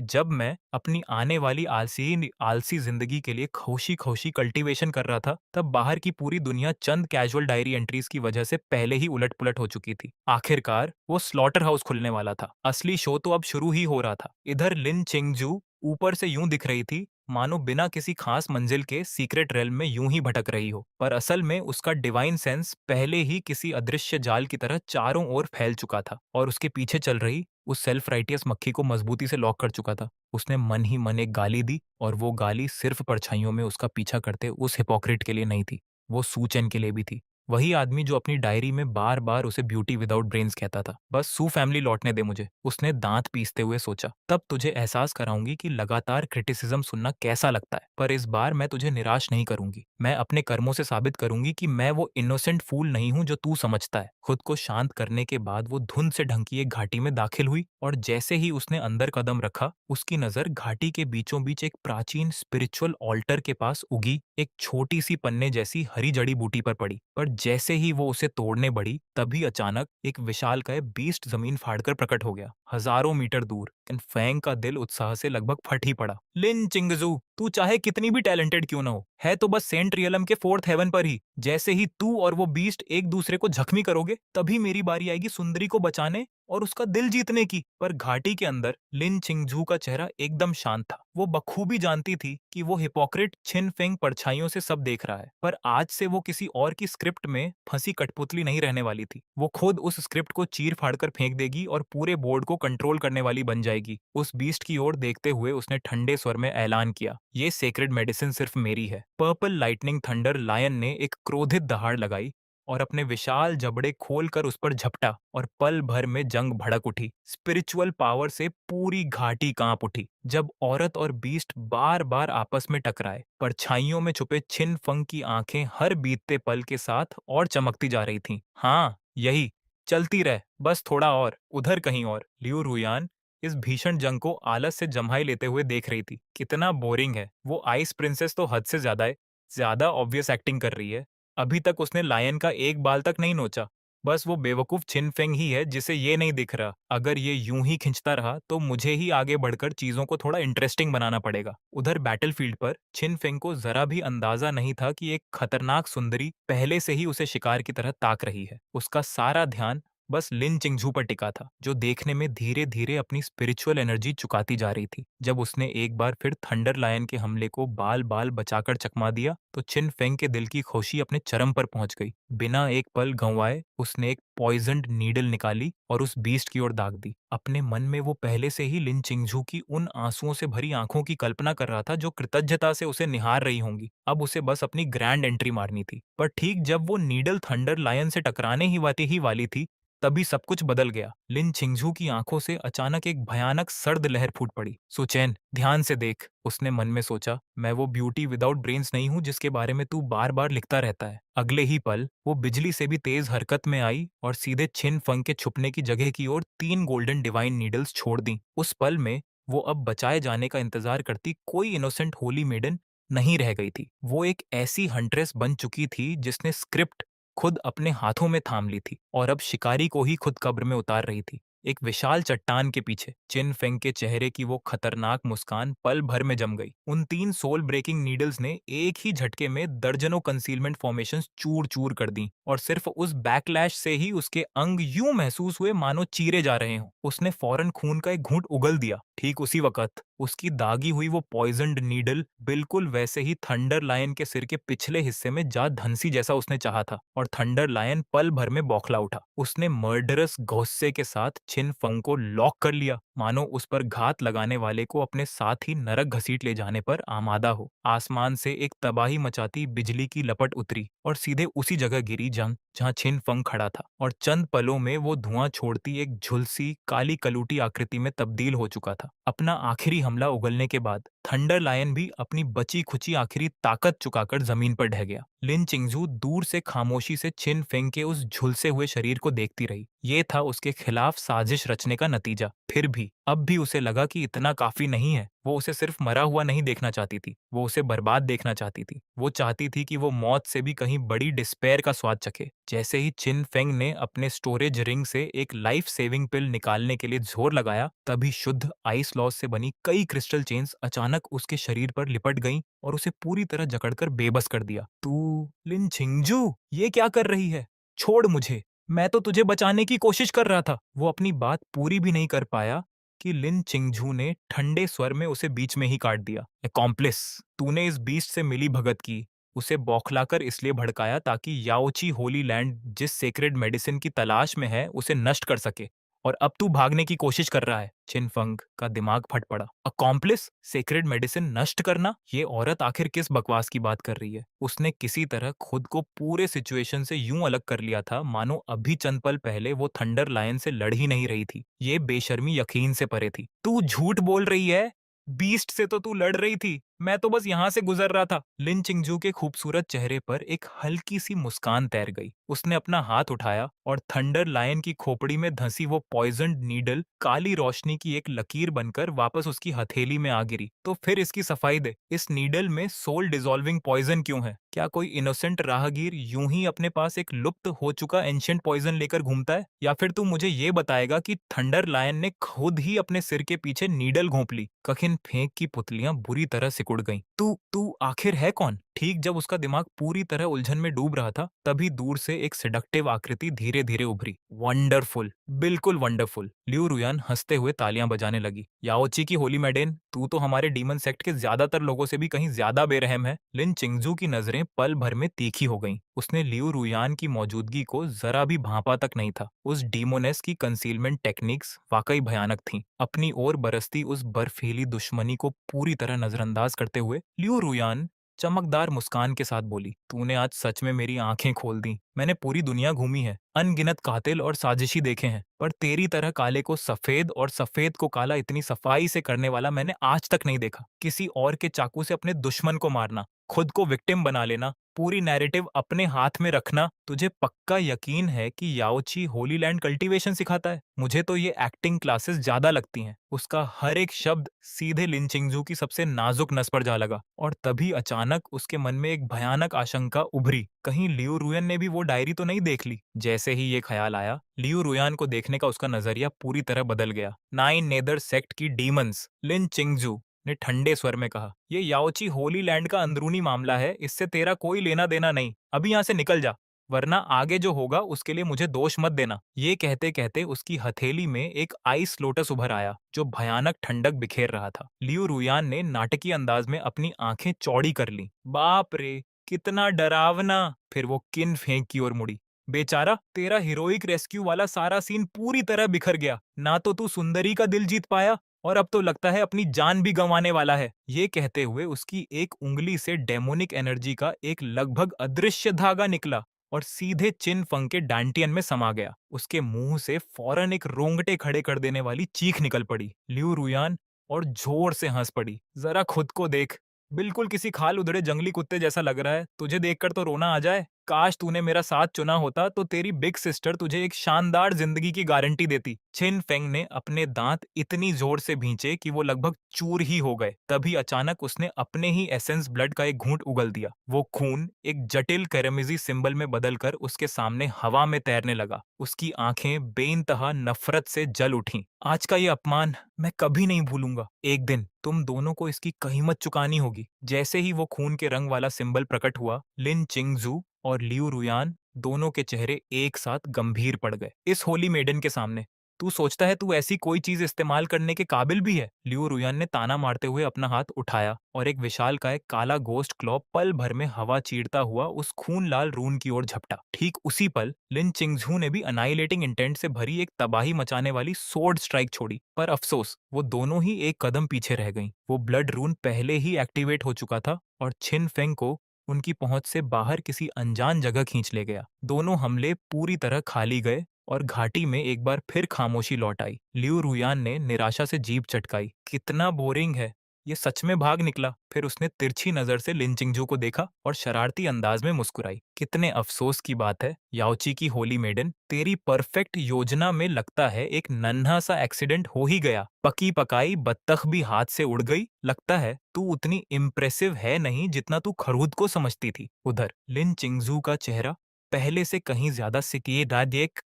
जब मैं अपनी आने वाली आलसी आलसी जिंदगी के लिए खोशी खोशी कल्टीवेशन कर रहा था, तब बाहर की पूरी दुनिया चंद कैजुअल डायरी एंट्रीज की वजह से पहले ही उलट पुलट हो चुकी थी। आखिरकार वो स्लॉटर हाउस खुलने वाला था। असली शो तो अब शुरू ही हो रहा था। इधर लिन चिंगजू ऊपर से यूं दिख रही थी मानो बिना किसी खास मंजिल के सीक्रेट रेल में यूं ही भटक रही हो, पर असल में उसका डिवाइन सेंस पहले ही किसी अदृश्य जाल की तरह चारों ओर फैल चुका था और उसके पीछे चल रही उस सेल्फ राइटियस मक्खी को मजबूती से लॉक कर चुका था। उसने मन ही मन एक गाली दी, और वो गाली सिर्फ परछाइयों में उसका पीछा करते उस हिपोक्रेट के लिए नहीं थी, वो सूचन के लिए भी थी। वही आदमी जो अपनी डायरी में बार बार उसे ब्यूटी विदाउट ब्रेन्स कहता था। बस सू फैमिली लौटने दे मुझे, उसने दांत पीसते हुए सोचा। तब तुझे एहसास कराऊंगी कि लगातार क्रिटिसिज्म सुनना कैसा लगता है। पर इस बार मैं तुझे निराश नहीं करूंगी। मैं अपने कर्मों से साबित करूंगी कि मैं वो इनोसेंट फूल नहीं हूं जो तू समझता है। खुद को शांत करने के बाद वो धुंध से ढंकी एक घाटी में दाखिल हुई, और जैसे ही उसने अंदर कदम रखा, उसकी नजर घाटी के बीचों बीच एक प्राचीन स्पिरिचुअल ऑल्टर के पास उगी एक छोटी सी पन्ने जैसी हरी जड़ी बूटी पर पड़ी। पर जैसे ही वो उसे तोड़ने बढ़ी, तभी अचानक एक विशालकाय बीस्ट जमीन फाड़कर प्रकट हो गया, हजारों मीटर दूर। फैंग का दिल उत्साह से लगभग फट ही पड़ा। लिन चिंगजू, तू चाहे कितनी भी टैलेंटेड क्यों ना हो, है तो बस सेंट रियलम के फोर्थ हेवन पर ही। जैसे ही तू और वो बीस्ट एक दूसरे को जख्मी करोगे, तभी मेरी बारी आएगी सुंदरी को बचाने और उसका दिल जीतने की। पर घाटी के अंदर लिन चिंगजू का चेहरा एकदम शांत था। वो बखूबी जानती थी कि वो हिपोक्रेट छिन फेंग परछाइयों से सब देख रहा है, पर आज से वो किसी और की स्क्रिप्ट में फंसी कठपुतली नहीं रहने वाली थी। वो खुद उस स्क्रिप्ट को चीर फाड़कर फेंक देगी और पूरे बोर्ड को कंट्रोल करने वाली बन जाएगी। उस बीस्ट की ओर देखते हुए उसने ठंडे स्वर में ऐलान किया, ये सेक्रेड मेडिसिन सिर्फ मेरी है। पर्पल लाइटनिंग थंडर लायन ने एक क्रोधित दहाड़ लगाई और अपने विशाल जबड़े खोलकर उस पर झपटा, और पल भर में जंग भड़क उठी। स्पिरिचुअल पावर से पूरी घाटी कांप उठी। जब औरत और बीस्ट बार बार आपस में टकराए, परछाइयों में छुपे छिन फंग की आंखें हर बीतते पल के साथ और चमकती जा रही थीं। हाँ, यही चलती रह, बस थोड़ा और, उधर कहीं और। लियू रुयान इस भीषण जंग को आलस से जम्हाई लेते हुए देख रही थी। कितना बोरिंग है, वो आइस प्रिंसेस तो हद से ज्यादा है, ज्यादा ऑब्वियस एक्टिंग कर रही है। अभी तक उसने लायन का एक बाल तक नहीं नोचा। बस वो बेवकूफ छिन फेंग ही है जिसे ये नहीं दिख रहा। अगर ये यूं ही खिंचता रहा तो मुझे ही आगे बढ़कर चीजों को थोड़ा इंटरेस्टिंग बनाना पड़ेगा। उधर बैटलफील्ड पर छिन फेंग को जरा भी अंदाजा नहीं था कि एक खतरनाक सुंदरी पहले से ही उसे शिकार की तरह ताक रही है। उसका सारा ध्यान बस लिन चिंगझू पर टिका था, जो देखने में धीरे धीरे अपनी स्पिरिचुअल एनर्जी चुकाती जा रही थी। जब उसने एक बार फिर थंडर लायन के हमले को बाल बाल बचाकर चकमा दिया तो छिन फेंग के दिल की खुशी अपने चरम पर पहुंच गई। बिना एक पल गंवाए उसने एक पॉइजन्ड नीडल निकाली और उस बीस्ट की ओर दाग दी। अपने मन में वो पहले से ही लिन चिंगझू की उन आंसुओं से भरी आंखों की कल्पना कर रहा था जो कृतज्ञता से उसे निहार रही होंगी। अब उसे बस अपनी ग्रैंड एंट्री मारनी थी। पर ठीक जब वो नीडल थंडर लायन से टकराने ही वाली थी, तभी सब कुछ बदल गया। लिन चिंगझू की आंखों से अचानक एक भयानक सर्द लहर फूट पड़ी। सुचैन, ध्यान से देख, उसने मन में सोचा। मैं वो ब्यूटी विदाउट ब्रेन्स नहीं हूं जिसके बारे में तू बार बार लिखता रहता है। अगले ही पल वो बिजली से भी तेज हरकत में आई और सीधे छिन फंग के छुपने की जगह की ओर 3 गोल्डन डिवाइन नीडल्स छोड़ दी। उस पल में वो अब बचाए जाने का इंतजार करती कोई इनोसेंट होली मेडन नहीं रह गई थी। वो एक ऐसी हंट्रेस बन चुकी थी जिसने स्क्रिप्ट खुद अपने हाथों में थाम ली थी और अब शिकारी को ही खुद कब्र में उतार रही थी। एक विशाल चट्टान के पीछे चिन फेंग के चेहरे की वो खतरनाक मुस्कान पल भर में जम गई। उन 3 सोल ब्रेकिंग नीडल्स ने एक ही झटके में दर्जनों कंसीलमेंट फॉर्मेशंस चूर चूर कर दी और सिर्फ उस बैकलैश से ही उसके अंग यूं महसूस हुए मानो चीरे जा रहे हों। उसने फौरन खून का एक घूंट उगल दिया। ठीक उसी वक्त उसकी दागी हुई वो पॉइजन्ड नीडल बिल्कुल वैसे ही थंडर लायन के सिर के पिछले हिस्से में जा धंसी जैसा उसने चाहा था और थंडर लायन पल भर में बौखला उठा। उसने मर्डरस गुस्से के साथ छिन फंग को लॉक कर लिया, मानो उस पर घात लगाने वाले को अपने साथ ही नरक घसीट ले जाने पर आमादा हो। आसमान से एक तबाही मचाती बिजली की लपट उतरी और सीधे उसी जगह गिरी जहां छिन फंग खड़ा था और चंद पलों में वो धुआं छोड़ती एक झुलसी काली कलूटी आकृति में तब्दील हो चुका था। अपना आखिरी हमला उगलने के बाद थंडर लायन भी अपनी बची खुची आखिरी ताकत चुकाकर जमीन पर ढह गया। लिन चिंगजू दूर से खामोशी से छिन फेंग के उस झुलसे हुए शरीर को देखती रही। ये था उसके खिलाफ साजिश रचने का नतीजा। फिर भी अब भी उसे लगा कि इतना काफी नहीं है। वो उसे सिर्फ मरा हुआ नहीं देखना चाहती थी, वो उसे बर्बाद देखना चाहती थी। वो चाहती थी कि वो मौत से भी कहीं बड़ी डिस्पेयर का स्वाद चखे। जैसे ही चिन फेंग ने अपने स्टोरेज रिंग से एक लाइफ सेविंग पिल निकालने के लिए जोर लगाया, तभी शुद्ध आइस लॉस से बनी कई क्रिस्टल चेन्स अचानक उसके शरीर पर लिपट गईं और उसे पूरी तरह जकड़कर बेबस कर दिया। तू, लिन छिंगजू, ये क्या कर रही है? छोड़ मुझे, मैं तो तुझे बचाने की कोशिश कर रहा था। वो अपनी बात पूरी भी नहीं कर पाया कि लिन चिंगझू ने ठंडे स्वर में उसे बीच में ही काट दिया। "एकॉम्प्लिस, तूने इस बीस्ट से मिली भगत की, उसे बौखलाकर इसलिए भड़काया ताकि याओची होली लैंड जिस सेक्रेड मेडिसिन की तलाश में है उसे नष्ट कर सके, और अब तू भागने की कोशिश कर रहा है।" चिनफंग का दिमाग फट पड़ा। "अकॉम्प्लिस, सेक्रेड मेडिसिन नष्ट करना? ये औरत आखिर किस बकवास की बात कर रही है?" उसने किसी तरह खुद को पूरे सिचुएशन से यूं अलग कर लिया था मानो अभी चंद पल पहले वो थंडर लायन से लड़ ही नहीं रही थी। ये बेशर्मी यकीन से परे थी। "तू झूठ बोल रही है? बीस्ट से तो तू लड़ रही थी, मैं तो बस यहाँ से गुजर रहा था।" लिन चिंगजू के खूबसूरत चेहरे पर एक हल्की सी मुस्कान तैर गई। उसने अपना हाथ उठाया और थंडर लायन की खोपड़ी में धंसी वो पॉइजन्ड नीडल काली रोशनी की एक लकीर बनकर वापस उसकी हथेली में आ गिरी। "तो फिर इसकी सफाई दे। इस नीडल में सोल डिसॉल्विंग पॉइजन क्यों है? क्या कोई इनोसेंट राहगीर यूं ही अपने पास एक लुप्त हो चुका एंशिएंट पॉइजन लेकर घूमता है? या फिर तू मुझे ये बताएगा कि थंडर लायन ने खुद ही अपने सिर के पीछे नीडल घोंप ली?" कखिन फेंक की पुतलियां बुरी तरह सिकुड़ गईं। "तू तू आखिर है कौन?" ठीक जब उसका दिमाग पूरी तरह उलझन में डूब रहा था, तभी दूर से एक सेडक्टिव आकृति धीरे धीरे उभरी। "वंडरफुल, बिल्कुल वंडरफुल!" लिu रुयान हंसते हुए तालियां बजाने लगी। "याओची की होली मैडेन, तू तो हमारे डीमन सेक्ट के ज्यादातर लोगों से भी कहीं ज्यादा बेरहम है।" लिन चिंगजू की नजरें पल भर में तीखी हो गईं। उसने लिu रुयान की मौजूदगी को जरा भी भांपा तक नहीं था। उस डीमोनेस की कंसीलमेंट टेक्निक्स वाकई भयानक थीं। अपनी ओर बरसती उस बर्फीली दुश्मनी को पूरी तरह नजरअंदाज करते हुए लिu रुयान चमकदार मुस्कान के साथ बोली, "तूने आज सच में मेरी आंखें खोल दी। मैंने पूरी दुनिया घूमी है, अनगिनत कातिल और साजिशी देखे हैं, पर तेरी तरह काले को सफेद और सफेद को काला इतनी सफाई से करने वाला मैंने आज तक नहीं देखा। किसी और के चाकू से अपने दुश्मन को मारना, खुद को विक्टिम बना लेना, पूरी नैरेटिव अपने हाथ में रखना। तुझे पक्का यकीन है कि याओची होली लैंड कल्टीवेशन सिखाता है? मुझे तो ये एक्टिंग क्लासेस ज्यादा लगती हैं।" उसका हर एक शब्द सीधे लिन चिंगजू की सबसे नाजुक नस पर जा लगा और तभी अचानक उसके मन में एक भयानक आशंका उभरी। कहीं लियू रुयन ने भी वो डायरी तो नहीं देख ली। जैसे ही ये ख्याल आया, लियू रुयान को देखने का उसका नजरिया पूरी तरह बदल गया। नाइन नेदर सेक्ट की डीमंस लिन चिंगजू ने ठंडे स्वर में कहा, ये याओची होली लैंड का अंदरूनी मामला है, इससे तेरा कोई लेना देना नहीं। अभी यहाँ से निकल जा, वरना आगे जो होगा उसके लिए मुझे दोष मत देना। ये कहते कहते उसकी हथेली में एक आइस लोटस उभर आया जो भयानक ठंडक बिखेर रहा था। लियू रुयान ने नाटकीय अंदाज में अपनी आंखें चौड़ी कर ली। बाप रे, कितना डरावना। फिर वो किन फेंक की ओर मुड़ी। बेचारा, तेरा हीरोइक रेस्क्यू वाला सारा सीन पूरी तरह बिखर गया। ना तो तू सुंदरी का दिल जीत पाया और अब तो लगता है अपनी जान भी गंवाने वाला है। ये कहते हुए उसकी एक उंगली से डेमोनिक एनर्जी का एक लगभग अदृश्य धागा निकला और सीधे चिन फंग के डांटियन में समा गया। उसके मुंह से फौरन एक रोंगटे खड़े कर देने वाली चीख निकल पड़ी। लियू रुयान और जोर से हंस पड़ी। जरा खुद को देख, बिल्कुल किसी खाल उधड़े जंगली कुत्ते जैसा लग रहा है। तुझे देखकर तो रोना आ जाए। काश तूने मेरा साथ चुना होता तो तेरी बिग सिस्टर तुझे एक शानदार जिंदगी की गारंटी देती। छिन फेंग ने अपने दांत इतनी जोर से भींचे कि वो लगभग चूर ही हो गए। तभी अचानक उसने अपने ही एसेंस ब्लड का एक घूंट उगल दिया। वो खून एक जटिल कैरेमिजी सिंबल में बदलकर उसके सामने हवा में तैरने लगा। उसकी आंखें बेइंतहा नफरत से जल उठीं। आज का ये अपमान मैं कभी नहीं भूलूंगा। एक दिन तुम दोनों को इसकी कीमत चुकानी होगी। जैसे ही वो खून के रंग वाला सिंबल प्रकट हुआ, लिन चिंगजू और लियू रुयान दोनों के चेहरे एक साथ गंभीर पड़ गए। इस होली मेडन के सामने तू सोचता है तू ऐसी कोई चीज इस्तेमाल करने के काबिल भी है? लियू रुयान ने ताना मारते हुए अपना हाथ उठाया और एक विशालकाय काला गोस्ट क्लॉ पल भर में हवा चीरता हुआ उस खून लाल रून की ओर झपटा। ठीक उसी पल लिन चिंगझू ने भी अनाइलेटिंग इंटेंट से भरी एक तबाही मचाने वाली सोर्ड स्ट्राइक छोड़ी। पर अफसोस, वो दोनों ही एक कदम पीछे रह गईं। वो ब्लड रून पहले ही एक्टिवेट हो चुका था और छिन फेंग को उनकी पहुंच से बाहर किसी अनजान जगह खींच ले गया। दोनों हमले पूरी तरह खाली गए और घाटी में एक बार फिर खामोशी लौट आई। लियू रुयान ने निराशा से जीभ चटकाई। कितना बोरिंग है, ये सच में भाग निकला। फिर उसने तिरछी नजर से लिन चिंगजू को देखा और शरारती अंदाज में मुस्कुराई। कितने अफसोस की बात है याओची की होली मेडन, तेरी परफेक्ट योजना में लगता है एक नन्हा सा एक्सीडेंट हो ही गया। पकी पकाई बत्तख भी हाथ से उड़ गई। लगता है तू उतनी इम्प्रेसिव है नहीं जितना तू खरूद को समझती थी। उधर लिन चिंगजू का चेहरा पहले से कहीं ज्यादा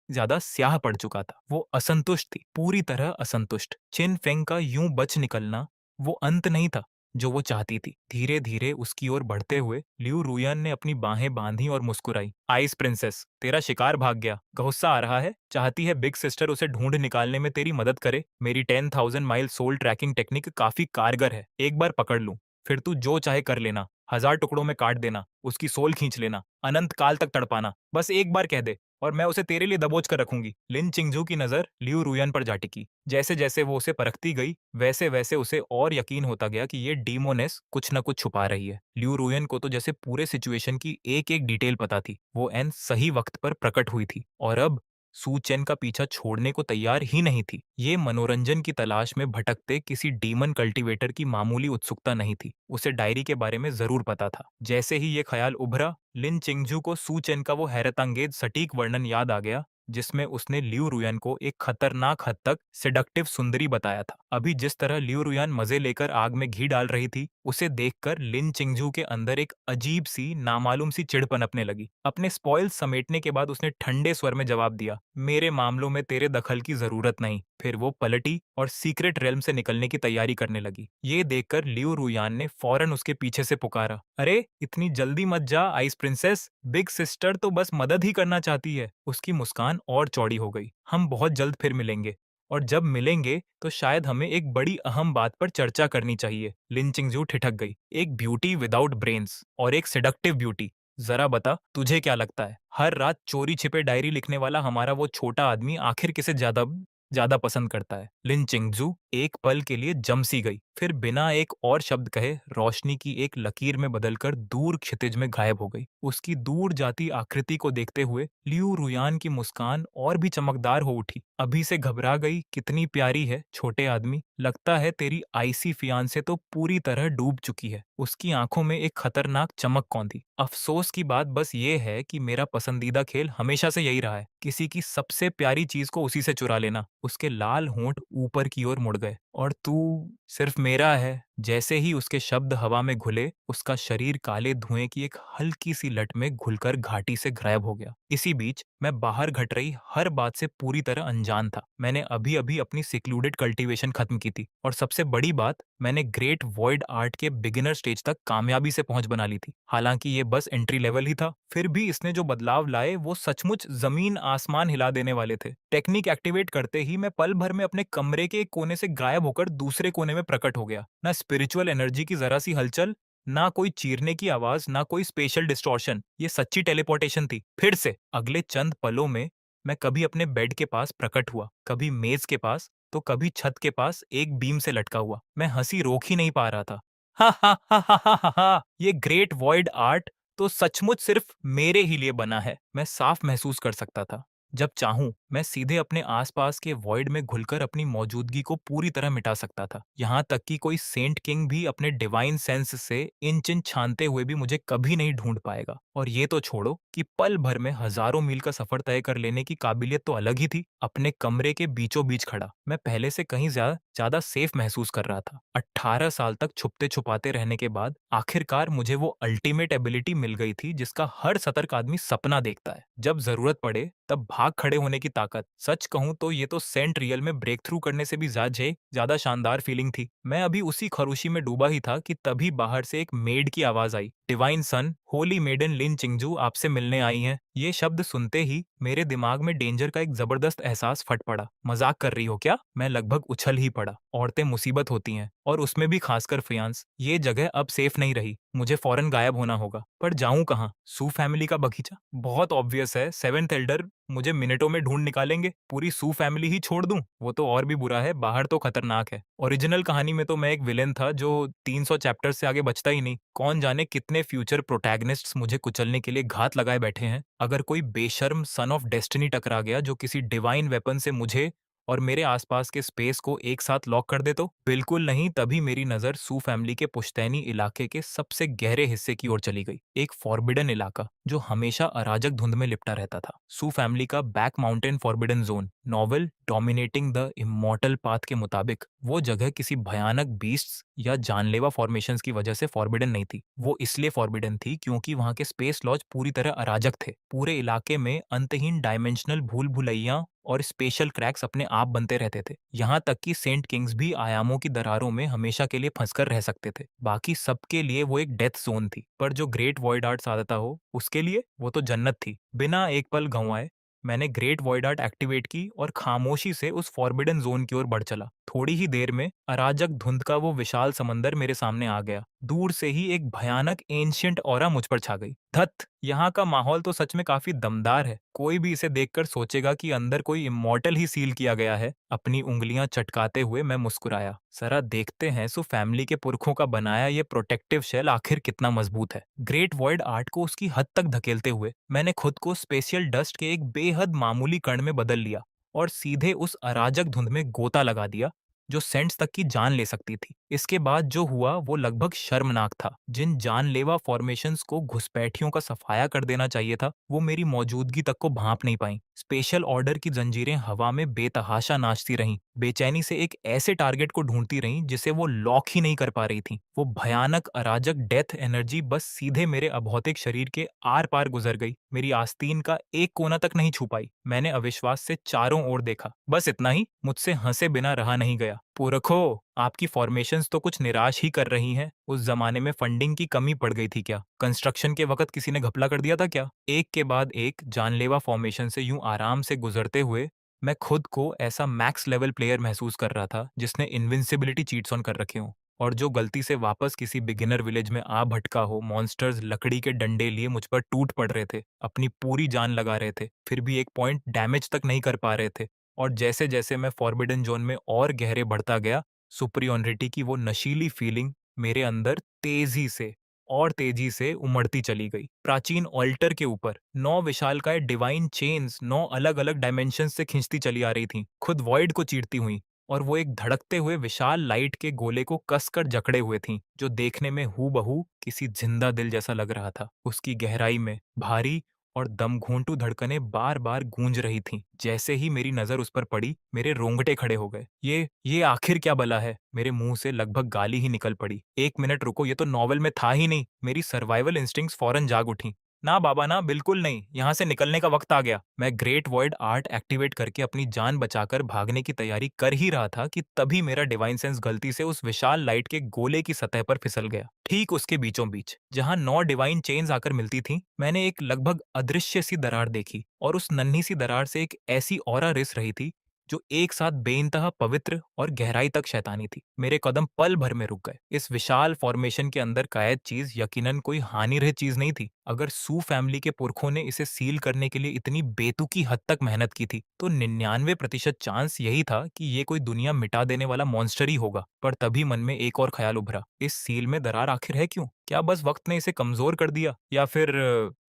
ज्यादा स्याह पड़ चुका था। वो असंतुष्ट थी, पूरी तरह असंतुष्ट। चिन फेंग का यूं बच निकलना वो अंत नहीं था जो वो चाहती थी। धीरे धीरे उसकी ओर बढ़ते हुए लियू रुयन ने अपनी बाहें बांधी और मुस्कुराई। आइस प्रिंसेस, तेरा शिकार भाग गया। गुस्सा आ रहा है? चाहती है बिग सिस्टर उसे ढूंढ निकालने में तेरी मदद करे? मेरी 10,000 माइल सोल ट्रैकिंग टेक्निक काफी कारगर है। एक बार पकड़ लूं, फिर तू जो चाहे कर लेना। 1000 टुकड़ों में काट देना, उसकी सोल खींच लेना, अनंत काल तक तड़पाना। बस एक बार कह दे और मैं उसे तेरे लिए दबोच कर रखूंगी। लिन चिंगजू की नजर लियू रुयन पर जा टिकी। जैसे जैसे वो उसे परखती गई, वैसे वैसे उसे और यकीन होता गया कि ये डीमोनेस कुछ न कुछ छुपा रही है। लियू रुयन को तो जैसे पूरे सिचुएशन की एक एक डिटेल पता थी। वो एन सही वक्त पर प्रकट हुई थी और अब सू चेन का पीछा छोड़ने को तैयार ही नहीं थी। ये मनोरंजन की तलाश में भटकते किसी डीमन कल्टीवेटर की मामूली उत्सुकता नहीं थी। उसे डायरी के बारे में जरूर पता था। जैसे ही ये ख्याल उभरा, लिन चिंगजू को सू चेन का वो हैरतअंगेज सटीक वर्णन याद आ गया जिसमें उसने लियू रुयन को एक खतरनाक हद तक सेडक्टिव सुंदरी बताया था। अभी जिस तरह लियू रुयन मजे लेकर आग में घी डाल रही थी, उसे देखकर लिन चिंगजू के अंदर एक अजीब सी नामालूम सी चिढ़ पनपने लगी। अपने स्पॉइल्स समेटने के बाद उसने ठंडे स्वर में जवाब दिया, मेरे मामलों में तेरे दखल की जरूरत नहीं। फिर वो पलटी और सीक्रेट रेल्म से निकलने की तैयारी करने लगी। ये देखकर लियू रुयान ने फौरन उसके पीछे से पुकारा, अरे इतनी जल्दी मत जा आइस प्रिंसेस, बिग सिस्टर तो बस मदद ही करना चाहती है। उसकी मुस्कान और चौड़ी हो गई। हम बहुत जल्द फिर मिलेंगे और जब मिलेंगे तो शायद हमें एक बड़ी अहम बात पर चर्चा करनी चाहिए। लिन चिंगजू ठिठक गई, एक ब्यूटी विदाउट ब्रेन्स और एक सेडक्टिव ब्यूटी। जरा बता, तुझे क्या लगता है हर रात चोरी छिपे डायरी लिखने वाला हमारा वो छोटा आदमी आखिर किसे ज्यादा ज्यादा पसंद करता है? लिन चिंगजू एक पल के लिए जम सी गई, फिर बिना एक और शब्द कहे रोशनी की एक लकीर में बदलकर दूर क्षितिज में गायब हो गई। उसकी दूर जाती आकृति को देखते हुए लियू रुयान की मुस्कान और भी चमकदार हो उठी। अभी से घबरा गई? कितनी प्यारी है छोटे आदमी। लगता है तेरी आईसी फियांसे तो पूरी तरह डूब चुकी है। उसकी आंखों में एक खतरनाक चमक कौंधी। अफसोस की बात बस ये है कि मेरा पसंदीदा खेल हमेशा से यही रहा है, किसी की सबसे प्यारी चीज को उसी से चुरा लेना। उसके लाल होंठ ऊपर की ओर मुड़ गए और तू सिर्फ मेरा है। जैसे ही उसके शब्द हवा में घुले, उसका शरीर काले धुएं की एक हल्की सी लट में घुलकर घाटी से गायब हो गया। इसी बीच मैं बाहर घट रही हर बात से पूरी तरह अनजान था। मैंने अभी अभी अपनी सिक्लूडेड कल्टीवेशन खत्म की थी और सबसे बड़ी बात, मैंने ग्रेट वॉइड आर्ट के बिगिनर स्टेज तक कामयाबी से पहुंच बना ली थी। हालांकि ये बस एंट्री लेवल ही था, फिर भी इसने जो बदलाव लाए वो सचमुच जमीन आसमान हिला देने वाले थे। टेक्निक एक्टिवेट करते ही मैं पल भर में अपने कमरे के एक कोने से गायब होकर दूसरे कोने में प्रकट हो गया। ना स्पिरिचुअल एनर्जी की जरा सी हलचल, ना कोई चीरने की आवाज, ना कोई स्पेशल डिस्टॉर्शन। ये सच्ची टेलीपोर्टेशन थी। फिर से अगले चंद पलों में मैं कभी अपने बेड के पास प्रकट हुआ, कभी मेज के पास, तो कभी छत के पास एक बीम से लटका हुआ। मैं हंसी रोक ही नहीं पा रहा था। हा हा हा हा हा हा हा, ये ग्रेट वॉइड आर्ट तो सचमुच सिर्फ मेरे ही लिए बना है। मैं साफ महसूस कर सकता था। जब चाहूं मैं सीधे अपने आसपास के वॉइड में घुलकर अपनी मौजूदगी को पूरी तरह मिटा सकता था। यहाँ तक कि कोई सेंट किंग भी अपने डिवाइन सेंस से इंच इंच छानते हुए भी मुझे कभी नहीं ढूंढ पाएगा। और ये तो छोड़ो कि पल भर में हजारों मील का सफर तय कर लेने की काबिलियत तो अलग ही थी। अपने कमरे के बीचों बीच खड़ा मैं पहले से कहीं ज्यादा ज्यादा सेफ महसूस कर रहा था। 18 साल तक छुपते छुपाते रहने के बाद आखिरकार मुझे वो अल्टीमेट एबिलिटी मिल गई थी जिसका हर सतर्क आदमी सपना देखता है। जब जरूरत पड़े तब भाग खड़े होने की ताकत। सच कहूं तो ये तो सेंट रियल में ब्रेक थ्रू करने से भी ज्यादा शानदार फीलिंग थी। मैं अभी उसी खरोशी में डूबा ही था कि तभी बाहर से एक मेड की आवाज आई, डिवाइन सन, होली मेडन लिन चिंगजू आपसे मिलने आई हैं। ये शब्द सुनते ही मेरे दिमाग में डेंजर का एक जबरदस्त एहसास फट पड़ा। मजाक कर रही हो क्या? मैं लगभग उछल ही पड़ा। औरतें मुसीबत होती हैं, और उसमें भी खासकर फियांस। ये जगह अब सेफ नहीं रही। मुझे फौरन गायब होना होगा। पर जाऊं कहाँ? सू फैमिली का बगीचा? बहुत ऑब्वियस है, सेवेंथ एल्डर मुझे मिनटों में ढूंढ निकालेंगे। पूरी सू फैमिली ही छोड़ दूं? वो तो और भी बुरा है, बाहर तो खतरनाक है। ओरिजिनल कहानी में तो मैं एक विलेन था जो 300 चैप्टर से आगे बचता ही नहीं। कौन जाने कितने फ्यूचर प्रोटैगनिस्ट्स मुझे कुचलने के लिए घात लगाए बैठे हैं। अगर कोई बेशर्म सन ऑफ डेस्टिनी टकरा गया जो किसी डिवाइन वेपन से मुझे और मेरे आसपास के स्पेस को एक साथ लॉक कर दे तो? बिल्कुल नहीं। तभी मेरी नजर सू फैमिली के पुश्तैनी इलाके के सबसे गहरे हिस्से की ओर चली गई। एक फॉरबिडन इलाका जो हमेशा अराजक धुंध में लिपटा रहता था। सू फैमिली का back mountain forbidden zone. Novel dominating the immortal path के मुताबिक वो जगह किसी भयानक बीस्ट्स या जानलेवा फॉर्मेशंस की वजह से फॉरबिडन नहीं थी। वो इसलिए फॉरबिडन थी क्योंकि वहां के स्पेस लॉज पूरी तरह अराजक थे। पूरे इलाके में अंतहीन डायमेंशनल भूल भुलैया और स्पेशल क्रैक्स अपने आप बनते रहते थे। यहाँ तक कि सेंट किंग्स भी आयामों की दरारों में हमेशा के लिए फंसकर रह सकते थे। बाकी सबके लिए वो एक डेथ जोन थी, पर जो ग्रेट वॉइड आर्ट साधता हो उसके लिए वो तो जन्नत थी। बिना एक पल गंवाए मैंने ग्रेट वॉइड आर्ट एक्टिवेट की और खामोशी से उस फॉरबिडन जोन की ओर बढ़ चला। थोड़ी ही देर में अराजक धुंध का वो विशाल समंदर मेरे सामने आ गया। दूर से ही एक भयानक एंशिएंट ऑरा मुझ पर छा गई। धत, यहाँ का माहौल तो सच में काफी दमदार है। कोई भी इसे देखकर सोचेगा कि अंदर कोई इमॉर्टल ही सील किया गया है। अपनी उंगलियां चटकाते हुए मैं मुस्कुराया। जरा देखते हैं सो फैमिली के पुरखों का बनाया ये प्रोटेक्टिव शेल आखिर कितना मजबूत है। ग्रेट वॉइड आर्ट को उसकी हद तक धकेलते हुए मैंने खुद को स्पेशियल डस्ट के एक बेहद मामूली कण में बदल लिया और सीधे उस अराजक धुंध में गोता लगा दिया जो सेंट्स तक की जान ले सकती थी। इसके बाद जो हुआ वो लगभग शर्मनाक था। जिन जानलेवा फॉर्मेशंस को घुसपैठियों का सफाया कर देना चाहिए था, वो मेरी मौजूदगी तक को भांप नहीं पाई। स्पेशल ऑर्डर की जंजीरें हवा में बेतहाशा नाचती रहीं, बेचैनी से एक ऐसे टारगेट को ढूंढती रहीं जिसे वो लॉक ही नहीं कर पा रही थी। वो भयानक अराजक डेथ एनर्जी बस सीधे मेरे अभौतिक शरीर के आर पार गुजर गई, मेरी आस्तीन का एक कोना तक नहीं छू पाई। मैंने अविश्वास से चारों ओर देखा। बस इतना ही। मुझसे हंसे बिना रहा नहीं गया। पुरखो, आपकी फॉर्मेशंस तो कुछ निराश ही कर रही हैं। उस जमाने में फंडिंग की कमी पड़ गई थी क्या? कंस्ट्रक्शन के वक्त किसी ने घपला कर दिया था क्या? एक के बाद एक जानलेवा फॉर्मेशन से यूं आराम से गुजरते हुए मैं खुद को ऐसा मैक्स लेवल प्लेयर महसूस कर रहा था जिसने इनविंसिबिलिटी चीट्स ऑन कर रखे हों, और जो गलती से वापस किसी बिगिनर विलेज में आ भटका हो। मॉन्स्टर्स लकड़ी के डंडे लिए मुझ पर टूट पड़ रहे थे, अपनी पूरी जान लगा रहे थे, फिर भी एक पॉइंट डैमेज तक नहीं कर पा रहे थे। और जैसे जैसे मैं फॉरबिडन जोन में और गहरे बढ़ता गया, सुपरियॉरिटी की वो नशीली फीलिंग मेरे अंदर तेजी से और तेजी से उमड़ती चली गई। प्राचीन ऑल्टर के ऊपर 9 विशालकाय डिवाइन चेन्स 9 अलग अलग डायमेंशन से खींचती चली आ रही थीं, खुद वॉइड को चीरती हुई, और वो एक धड़कते हुए विशाल लाइट के गोले को कसकर जकड़े हुए थीं, जो देखने में हूबहू किसी जिंदा दिल जैसा लग रहा था। उसकी गहराई में भारी और दमघोंटू धड़कनें बार-बार गूंज रही थीं। जैसे ही मेरी नज़र उस पर पड़ी, मेरे रोंगटे खड़े हो गए। ये आखिर क्या बला है? मेरे मुंह से लगभग गाली ही निकल पड़ी। "एक मिनट रुको, ये तो नॉवल में था ही नहीं।" मेरी सर्वाइवल इंस्टिंक्ट्स फौरन जाग उठीं। "ना बाबा ना, बिल्कुल नहीं। यहाँ से निकलने का वक्त आ गया।" मैं ग्रेट वॉइड आर्ट एक्टिवेट करके अपनी जान बचाकर भागने की तैयारी कर ही रहा था कि तभी मेरा डिवाइन सेंस गलती से उस विशाल लाइट के गोले की सतह पर फिसल गया। ठीक उसके बीचों बीच, जहाँ 9 डिवाइन चेन्स आकर मिलती थीं, मैंने एक लगभग अदृश्य सी दरार देखी और उस नन्ही सी दरार से एक ऐसी ऑरा रिस रही थी जो एक साथ बेइंतहा पवित्र और गहराई तक शैतानी थी। मेरे कदम पल भर में रुक गए। इस विशाल फॉर्मेशन के अंदर कैद चीज यकीनन कोई हानिरहित चीज नहीं थी। अगर सू फैमिली के पुरखों ने इसे सील करने के लिए इतनी बेतुकी हद तक मेहनत की थी, तो 99% चांस यही था कि ये कोई दुनिया मिटा देने वाला मॉन्स्टर ही होगा। पर तभी मन में एक और ख्याल उभरा, इस सील में दरार आखिर है क्यों? क्या बस वक्त ने इसे कमजोर कर दिया, या फिर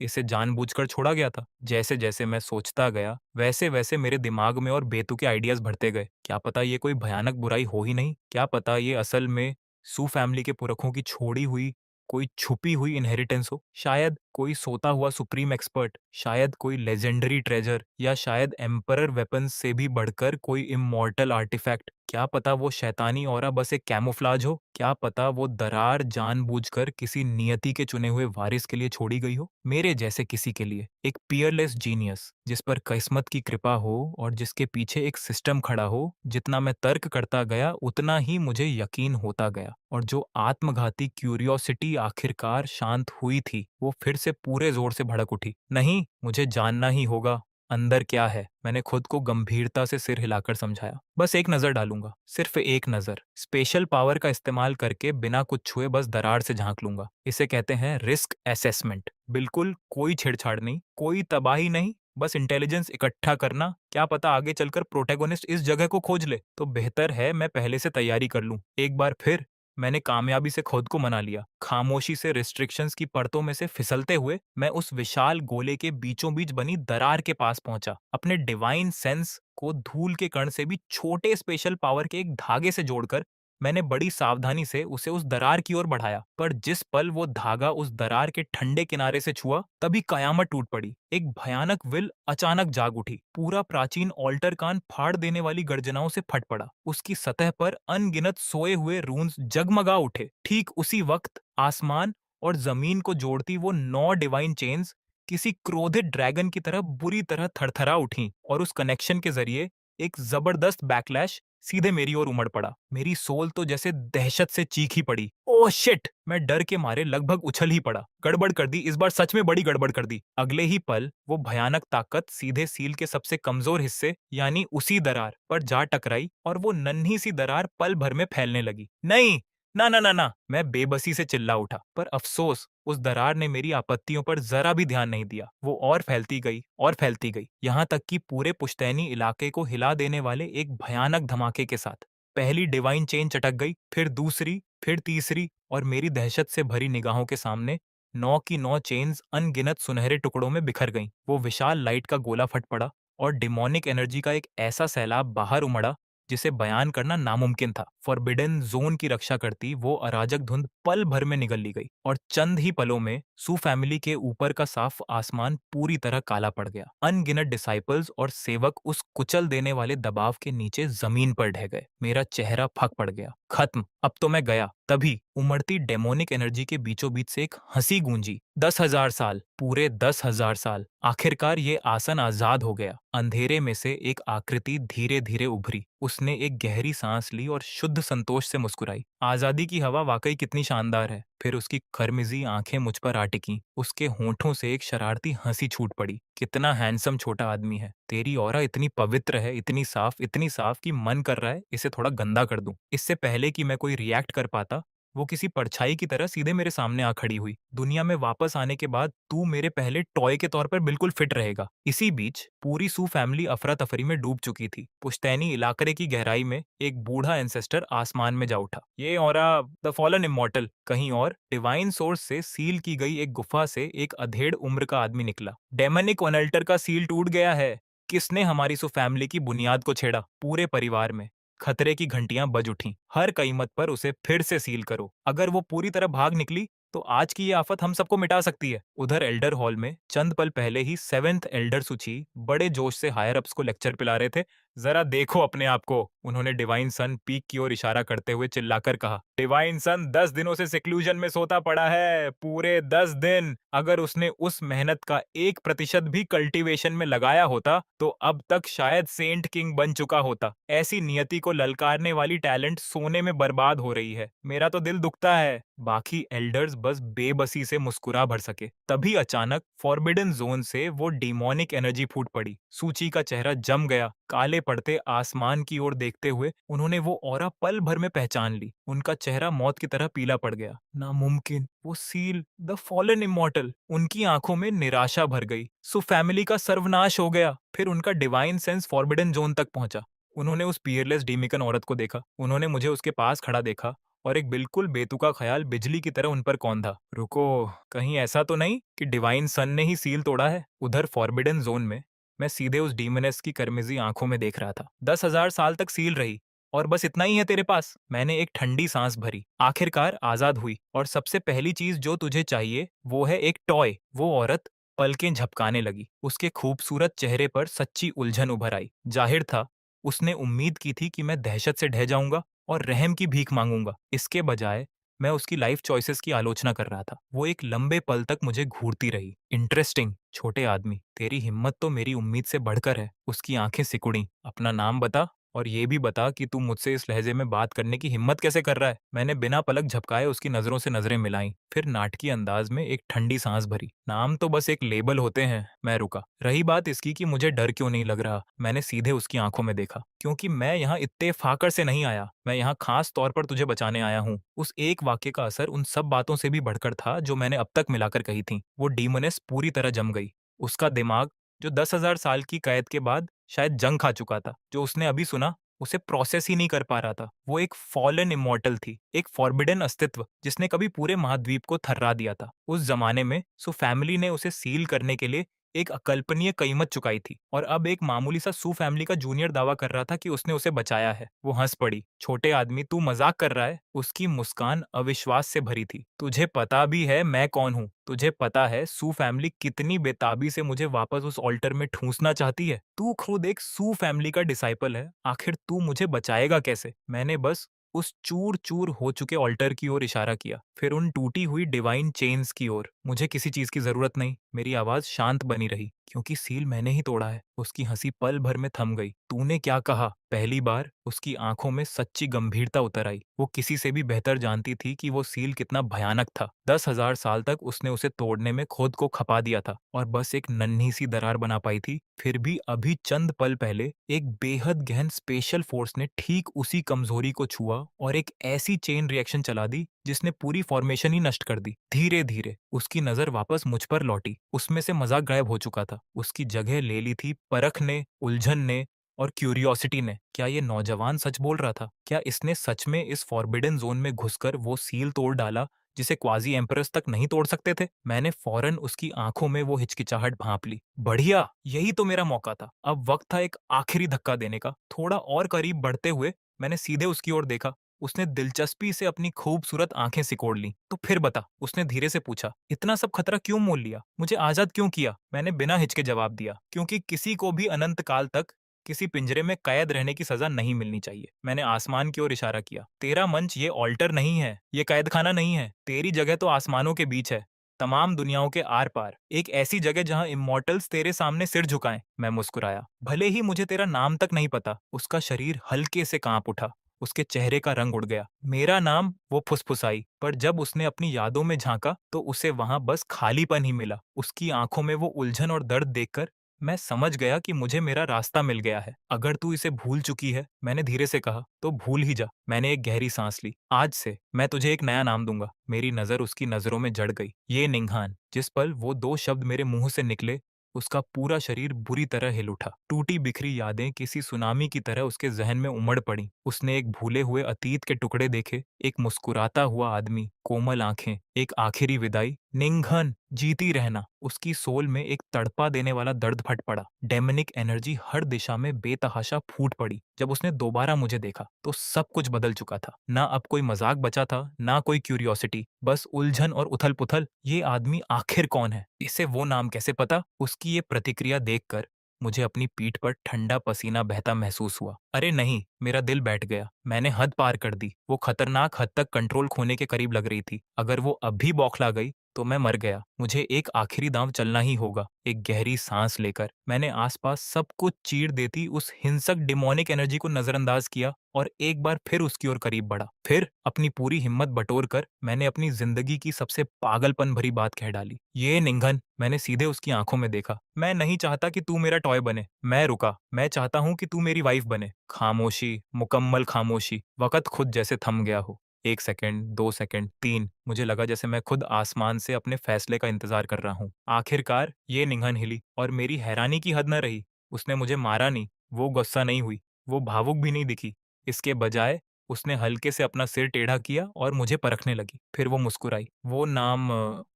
इसे जानबूझकर छोड़ा गया था? जैसे जैसे मैं सोचता गया, वैसे वैसे मेरे दिमाग में और बेतुके आइडियाज बढ़ते गए। क्या पता ये कोई भयानक बुराई हो ही नहीं? क्या पता ये असल में सू फैमिली के पुरखों की छोड़ी हुई कोई छुपी हुई इनहेरिटेंस हो? शायद कोई सोता हुआ सुप्रीम एक्सपर्ट, शायद कोई लेजेंडरी ट्रेजर, या शायद एम्परर वेपन्स से भी बढ़कर कोई इमॉर्टल आर्टिफैक्ट। क्या पता वो शैतानी ऑरा बस एक कैमोफ्लाज हो? क्या पता वो दरार जानबूझकर किसी नियति के चुने हुए वारिस के लिए छोड़ी गई हो? मेरे जैसे किसी के लिए, एक पियरलेस जीनियस जिस पर किस्मत की कृपा हो और जिसके पीछे एक सिस्टम खड़ा हो। जितना मैं तर्क करता गया, उतना ही मुझे यकीन होता गया, और जो आत्मघाती क्यूरियोसिटी आखिरकार शांत हुई थी, वो फिर से पूरे जोर से भड़क उठी। नहीं, मुझे जानना ही होगा अंदर क्या है। मैंने खुद को गंभीरता से सिर हिलाकर समझाया। बस एक नजर डालूंगा, सिर्फ एक नजर। स्पेशल पावर का इस्तेमाल करके बिना कुछ छुए बस दरार से झांक लूंगा। इसे कहते हैं रिस्क असेसमेंट। बिल्कुल कोई छेड़छाड़ नहीं, कोई तबाही नहीं, बस इंटेलिजेंस इकट्ठा करना। क्या पता आगे चलकर प्रोटैगोनिस्ट इस जगह को खोज ले, तो बेहतर है मैं पहले से तैयारी कर लूं। एक बार फिर मैंने कामयाबी से खुद को मना लिया। खामोशी से रिस्ट्रिक्शंस की परतों में से फिसलते हुए मैं उस विशाल गोले के बीचों बीच बनी दरार के पास पहुंचा। अपने डिवाइन सेंस को धूल के कण से भी छोटे स्पेशल पावर के एक धागे से जोड़कर मैंने बड़ी सावधानी से उसे उस दरार की ओर बढ़ाया। पर जिस पल वो धागा उस दरार के ठंडे किनारे से छुआ, तभी कयामत टूट पड़ी। एक भयानक विल अचानक जाग उठी। पूरा प्राचीन ऑल्टर कान फाड़ देने वाली गर्जनाओं से फट पड़ा। उसकी सतह पर अनगिनत सोए हुए रून्स जगमगा उठे। ठीक उसी वक्त आसमान और जमीन को जोड़ती वो 9 डिवाइन चेन्स किसी क्रोधित ड्रैगन की तरह बुरी तरह थरथरा उठी, और उस कनेक्शन के जरिए एक जबरदस्त बैकलैश सीधे मेरी ओर उमड़ पड़ा। मेरी सोल तो जैसे दहशत से चीख ही पड़ी। Oh shit! मैं डर के मारे लगभग उछल ही पड़ा। गड़बड़ कर दी, इस बार सच में बड़ी गड़बड़ कर दी। अगले ही पल वो भयानक ताकत सीधे सील के सबसे कमजोर हिस्से यानी उसी दरार पर जा टकराई, और वो नन्ही सी दरार पल भर में फैलने लगी। नहीं, ना ना ना ना! मैं बेबसी से चिल्ला उठा। पर अफसोस, उस दरार ने मेरी आपत्तियों पर जरा भी ध्यान नहीं दिया। वो और फैलती गई और फैलती गई, यहाँ तक कि पूरे पुश्तैनी इलाके को हिला देने वाले एक भयानक धमाके के साथ। पहली डिवाइन चेन चटक गई, फिर दूसरी, फिर तीसरी, और मेरी दहशत से भरी निगाहों के सामने 9 की 9 चेन्स अनगिनत सुनहरे टुकड़ों में बिखर गईं। वो विशाल लाइट का गोला फट पड़ा, और डिमोनिक एनर्जी का एक ऐसा सैलाब बाहर उमड़ा जिसे बयान करना नामुमकिन था। फॉरबिडन जोन की रक्षा करती वो अराजक धुंध पल भर में निगल ली गई, और चंद ही पलों में सू फैमिली के ऊपर का साफ आसमान पूरी तरह काला पड़ गया। अनगिनत डिसाइपल्स और सेवक उस कुचल देने वाले दबाव के नीचे जमीन पर ढह गए। मेरा चेहरा फक पड़ गया। खत्म, अब तो मैं गया। तभी उमड़ती डेमोनिक एनर्जी के बीचों बीच से एक हंसी गूंजी। 10,000 साल, पूरे 10,000 साल। आखिरकार ये आसन आजाद हो गया। अंधेरे में से एक आकृति धीरे धीरे उभरी। उसने एक गहरी सांस ली और शुद्ध संतोष से मुस्कुराई। आजादी की हवा वाकई कितनी शानदार है। फिर उसकी खरमिजी आंखें मुझ पर आ टिकीं। उसके होंठों से एक शरारती हंसी छूट पड़ी। कितना हैंडसम छोटा आदमी है। तेरी ऑरा इतनी पवित्र है, इतनी साफ कि मन कर रहा है इसे थोड़ा गंदा कर दूं। इससे पहले कि मैं कोई रिएक्ट कर पाता, वो किसी परछाई की तरह सीधे मेरे सामने आ खड़ी हुई। दुनिया में वापस आने के बाद तू मेरे पहले टॉय के तौर पर बिल्कुल फिट रहेगा। इसी बीच पूरी सू फैमिली अफरा तफरी में डूब चुकी थी। पुश्तैनी इलाके की गहराई में एक बूढ़ा एंसेस्टर आसमान में जा उठा। ये औरा द फॉलन इमॉर्टल कहीं और डिवाइन सोर्स से सील की गई एक गुफा से एक अधेड़ उम्र का आदमी निकला। डेमनिक ओनल्टर का सील टूट गया है। किसने हमारी सू फैमिली की बुनियाद को छेड़ा? पूरे परिवार में खतरे की घंटियां बज उठीं। हर कीमत पर उसे फिर से सील करो। अगर वो पूरी तरह भाग निकली तो आज की ये आफत हम सबको मिटा सकती है। उधर एल्डर हॉल में चंद पल पहले ही सेवेंथ एल्डर सुची बड़े जोश से हायर अप्स को लेक्चर पिला रहे थे। जरा देखो अपने आप को, उन्होंने डिवाइन सन पीक की ओर इशारा करते हुए चिल्लाकर कहा। डिवाइन सन 10 दिनों से सिक्लूजन में सोता पड़ा है, पूरे 10 दिन। अगर उसने उस मेहनत का 1% भी कल्टीवेशन में लगाया होता तो अब तक शायद सेंट किंग बन चुका होता। ऐसी नियति को ललकारने वाली टैलेंट सोने में बर्बाद हो रही है। मेरा तो दिल दुखता है। बाकी एल्डर्स बस बेबसी से मुस्कुरा भर सके। तभी अचानक फॉरबिडन जोन से वो डिमोनिक एनर्जी फूट पड़ी। सूची का चेहरा जम गया। काले पड़ते आसमान की ओर देखते हुए उन्होंने वो ऑरा पल भर में पहचान ली। उनका चेहरा मौत की तरह पीला पड़ गया। नामुमकिन, वो सील, द फॉलन इमॉर्टल। उनकी आंखों में निराशा भर गई। सो फैमिली का सर्वनाश हो गया। फिर उनका डिवाइन सेंस फॉरबिडन जोन तक पहुंचा। उन्होंने उस पियरलेस डीमिकन औरत को देखा। उन्होंने मुझे उसके पास खड़ा देखा और एक बिल्कुल बेतुका ख्याल बिजली की तरह उन पर कौंधा। रुको, कहीं ऐसा तो नहीं कि डिवाइन सन ने ही सील तोड़ा है? उधर फॉरबिडन जोन में मैं सीधे उस डीमनेस की कर्मिजी आंखों में देख रहा था। 10,000 साल तक सील रही और बस इतना ही है तेरे पास? मैंने एक ठंडी सांस भरी। आखिरकार आजाद हुई। और सबसे पहली चीज जो तुझे चाहिए वो है एक टॉय। वो औरत पलकें झपकाने लगी। उसके खूबसूरत चेहरे पर सच्ची उलझन उभर आई। जाहिर था उसने उम्मीद की थी कि मैं दहशत से ढह जाऊंगा और रहम की भीख मांगूंगा। इसके बजाय मैं उसकी लाइफ चॉइसेस की आलोचना कर रहा था। वो एक लंबे पल तक मुझे घूरती रही। इंटरेस्टिंग, छोटे आदमी, तेरी हिम्मत तो मेरी उम्मीद से बढ़कर है। उसकी आंखें सिकुड़ी। अपना नाम बता और ये भी बता कि तू मुझसे इस लहजे में बात करने की हिम्मत कैसे कर रहा है? मैंने बिना पलक झपकाए उसकी नजरों से नजरें मिलाई, फिर नाटकीय अंदाज में एक ठंडी सांस भरी। नाम तो बस एक लेबल होते हैं। मैं रुका। रही बात इसकी कि मुझे डर क्यों नहीं लग रहा, मैंने सीधे उसकी आंखों में देखा। क्योंकि मैं यहाँ इत्तेफाकर से नहीं आया, मैं यहाँ खास तौर पर तुझे बचाने आया हूँ। उस एक वाक्य का असर उन सब बातों से भी बढ़कर था जो मैंने अब तक मिलाकर कही थी। वो डीमनेस पूरी तरह जम गई। उसका दिमाग, जो 10,000 साल की कैद के बाद शायद जंग खा चुका था, जो उसने अभी सुना उसे प्रोसेस ही नहीं कर पा रहा था। वो एक फॉलन इमॉर्टल थी, एक फॉरबिडन अस्तित्व जिसने कभी पूरे महाद्वीप को थर्रा दिया था। उस जमाने में सो फैमिली ने उसे सील करने के लिए एक अकल्पनीय कीमत चुकाई थी और अब एक मामूली सा सू फैमिली का जूनियर दावा कर रहा था कि उसने उसे बचाया है। वो हंस पड़ी। छोटे आदमी, तू मजाक कर रहा है? उसकी मुस्कान अविश्वास से भरी थी। तुझे पता भी है मैं कौन हूँ? तुझे पता है सू फैमिली कितनी बेताबी से मुझे वापस उस ऑल्टर में ठूंसना चाहती है? तू खुद एक सू फैमिली का डिसाइपल है, आखिर तू मुझे बचाएगा कैसे? मैंने बस उस चूर चूर हो चुके ऑल्टर की ओर इशारा किया, फिर उन टूटी हुई डिवाइन चेन्स की ओर। मुझे किसी चीज की जरूरत नहीं। मेरी आवाज शांत बनी रही, क्योंकि सील मैंने ही तोड़ा है। उसकी हंसी पल भर में थम गई। तूने क्या कहा? पहली बार उसकी आंखों में सच्ची गंभीरता उतर आई। वो किसी से भी बेहतर जानती थी कि वो सील कितना भयानक था। 10,000 साल तक उसने उसे तोड़ने में खुद को खपा दिया था और बस एक नन्ही सी दरार बना पाई थी। फिर भी अभी चंद पल पहले एक बेहद गहन स्पेशल फोर्स ने ठीक उसी कमजोरी को छुआ और एक ऐसी चेन रिएक्शन चला दी जिसने पूरी फॉर्मेशन ही नष्ट कर दी। धीरे धीरे उसकी नजर वापस मुझ पर लौटी। उसमें से मजाक गायब हो चुका था। उसकी जगह ले ली थी परख ने, उलझन ने और क्यूरियोसिटी ने। क्या ये नौजवान सच बोल रहा था? क्या इसने सच में इस फॉरबिडन जोन में घुसकर वो सील तोड़ डाला जिसे क्वाजी एम्परर्स तक नहीं तोड़ सकते थे? मैंने फौरन उसकी आंखों में वो हिचकिचाहट भांप ली। बढ़िया, यही तो मेरा मौका था। अब वक्त था एक आखिरी धक्का देने का। थोड़ा और करीब बढ़ते हुए मैंने सीधे उसकी ओर देखा। उसने दिलचस्पी से अपनी खूबसूरत आंखें सिकोड़ ली। तो फिर बता, उसने धीरे से पूछा, इतना सब खतरा क्यों मोल लिया? मुझे आजाद क्यों किया? मैंने बिना हिचके जवाब दिया, क्योंकि किसी को भी अनंत काल तक किसी पिंजरे में कैद रहने की सजा नहीं मिलनी चाहिए। मैंने आसमान की ओर इशारा किया। तेरा मंच ये ऑल्टर नहीं है, ये कैद खाना नहीं है। तेरी जगह तो आसमानों के बीच है, तमाम दुनियाओं के आर पार। एक ऐसी जगह जहां इमॉर्टल्स तेरे सामने सिर झुकाएं। मैं मुस्कुराया। भले ही मुझे तेरा नाम तक नहीं पता। उसका शरीर हल्के से कांप उठा। उसके चेहरे का रंग उड़ गया। मेरा नाम? वो फुसफुसाई, पर जब उसने अपनी यादों में झांका तो उसे वहां बस खालीपन ही मिला। उसकी आंखों में वो उलझन और दर्द देखकर मैं समझ गया कि मुझे मेरा रास्ता मिल गया है। अगर तू इसे भूल चुकी है, मैंने धीरे से कहा, तो भूल ही जा। मैंने एक गहरी सांस ली। आज से मैं तुझे एक नया नाम दूंगा। मेरी नजर उसकी नजरों में जड़ गई। ये निंघान। जिस पल वो दो शब्द मेरे मुंह से निकले, उसका पूरा शरीर बुरी तरह हिल उठा। टूटी बिखरी यादें किसी सुनामी की तरह उसके जहन में उमड़ पड़ी। उसने एक भूले हुए अतीत के टुकड़े देखे, एक मुस्कुराता हुआ आदमी, कोमल आंखें, एक आखिरी विदाई, निंघन, जीती रहना। उसकी सोल में एक तड़पा देने वाला दर्द फट पड़ा। डेमनिक एनर्जी हर दिशा में बेतहाशा फूट पड़ी। जब उसने दोबारा मुझे देखा तो सब कुछ बदल चुका था। ना अब कोई मजाक बचा था, ना कोई क्यूरियोसिटी, बस उलझन और उथल पुथल। ये आदमी आखिर कौन है? इसे वो नाम कैसे पता? उसकी ये प्रतिक्रिया देखकर मुझे अपनी पीठ पर ठंडा पसीना बहता महसूस हुआ। अरे नहीं, मेरा दिल बैठ गया। मैंने हद पार कर दी। वो खतरनाक हद तक कंट्रोल खोने के करीब लग रही थी। अगर वो अब भी बौखला गई तो मैं मर गया। मुझे एक आखिरी दांव चलना ही होगा। एक गहरी सांस लेकर मैंने आसपास सब कुछ चीर देती उस हिंसक डिमोनिक एनर्जी को नजरअंदाज किया और एक बार फिर उसकी ओर करीब बढ़ा। फिर अपनी पूरी हिम्मत बटोर कर मैंने अपनी जिंदगी की सबसे पागलपन भरी बात कह डाली। ये निंघन, मैंने सीधे उसकी आंखों में देखा। मैं नहीं चाहता कि तू मेरा टॉय बने। मैं रुका। मैं चाहता हूं कि तू मेरी वाइफ बने। खामोशी, मुकम्मल खामोशी। वक्त खुद जैसे थम गया हो। 1 सेकंड, 2 सेकंड, 3। मुझे लगा जैसे मैं खुद आसमान से अपने फैसले का इंतजार कर रहा हूँ। आखिरकार ये निंघन हिली और मेरी हैरानी की हद न रही। उसने मुझे मारा नहीं, वो गुस्सा नहीं हुई, वो भावुक भी नहीं दिखी। इसके बजाय उसने हल्के से अपना सिर टेढ़ा किया और मुझे परखने लगी। फिर वो मुस्कुराई। वो नाम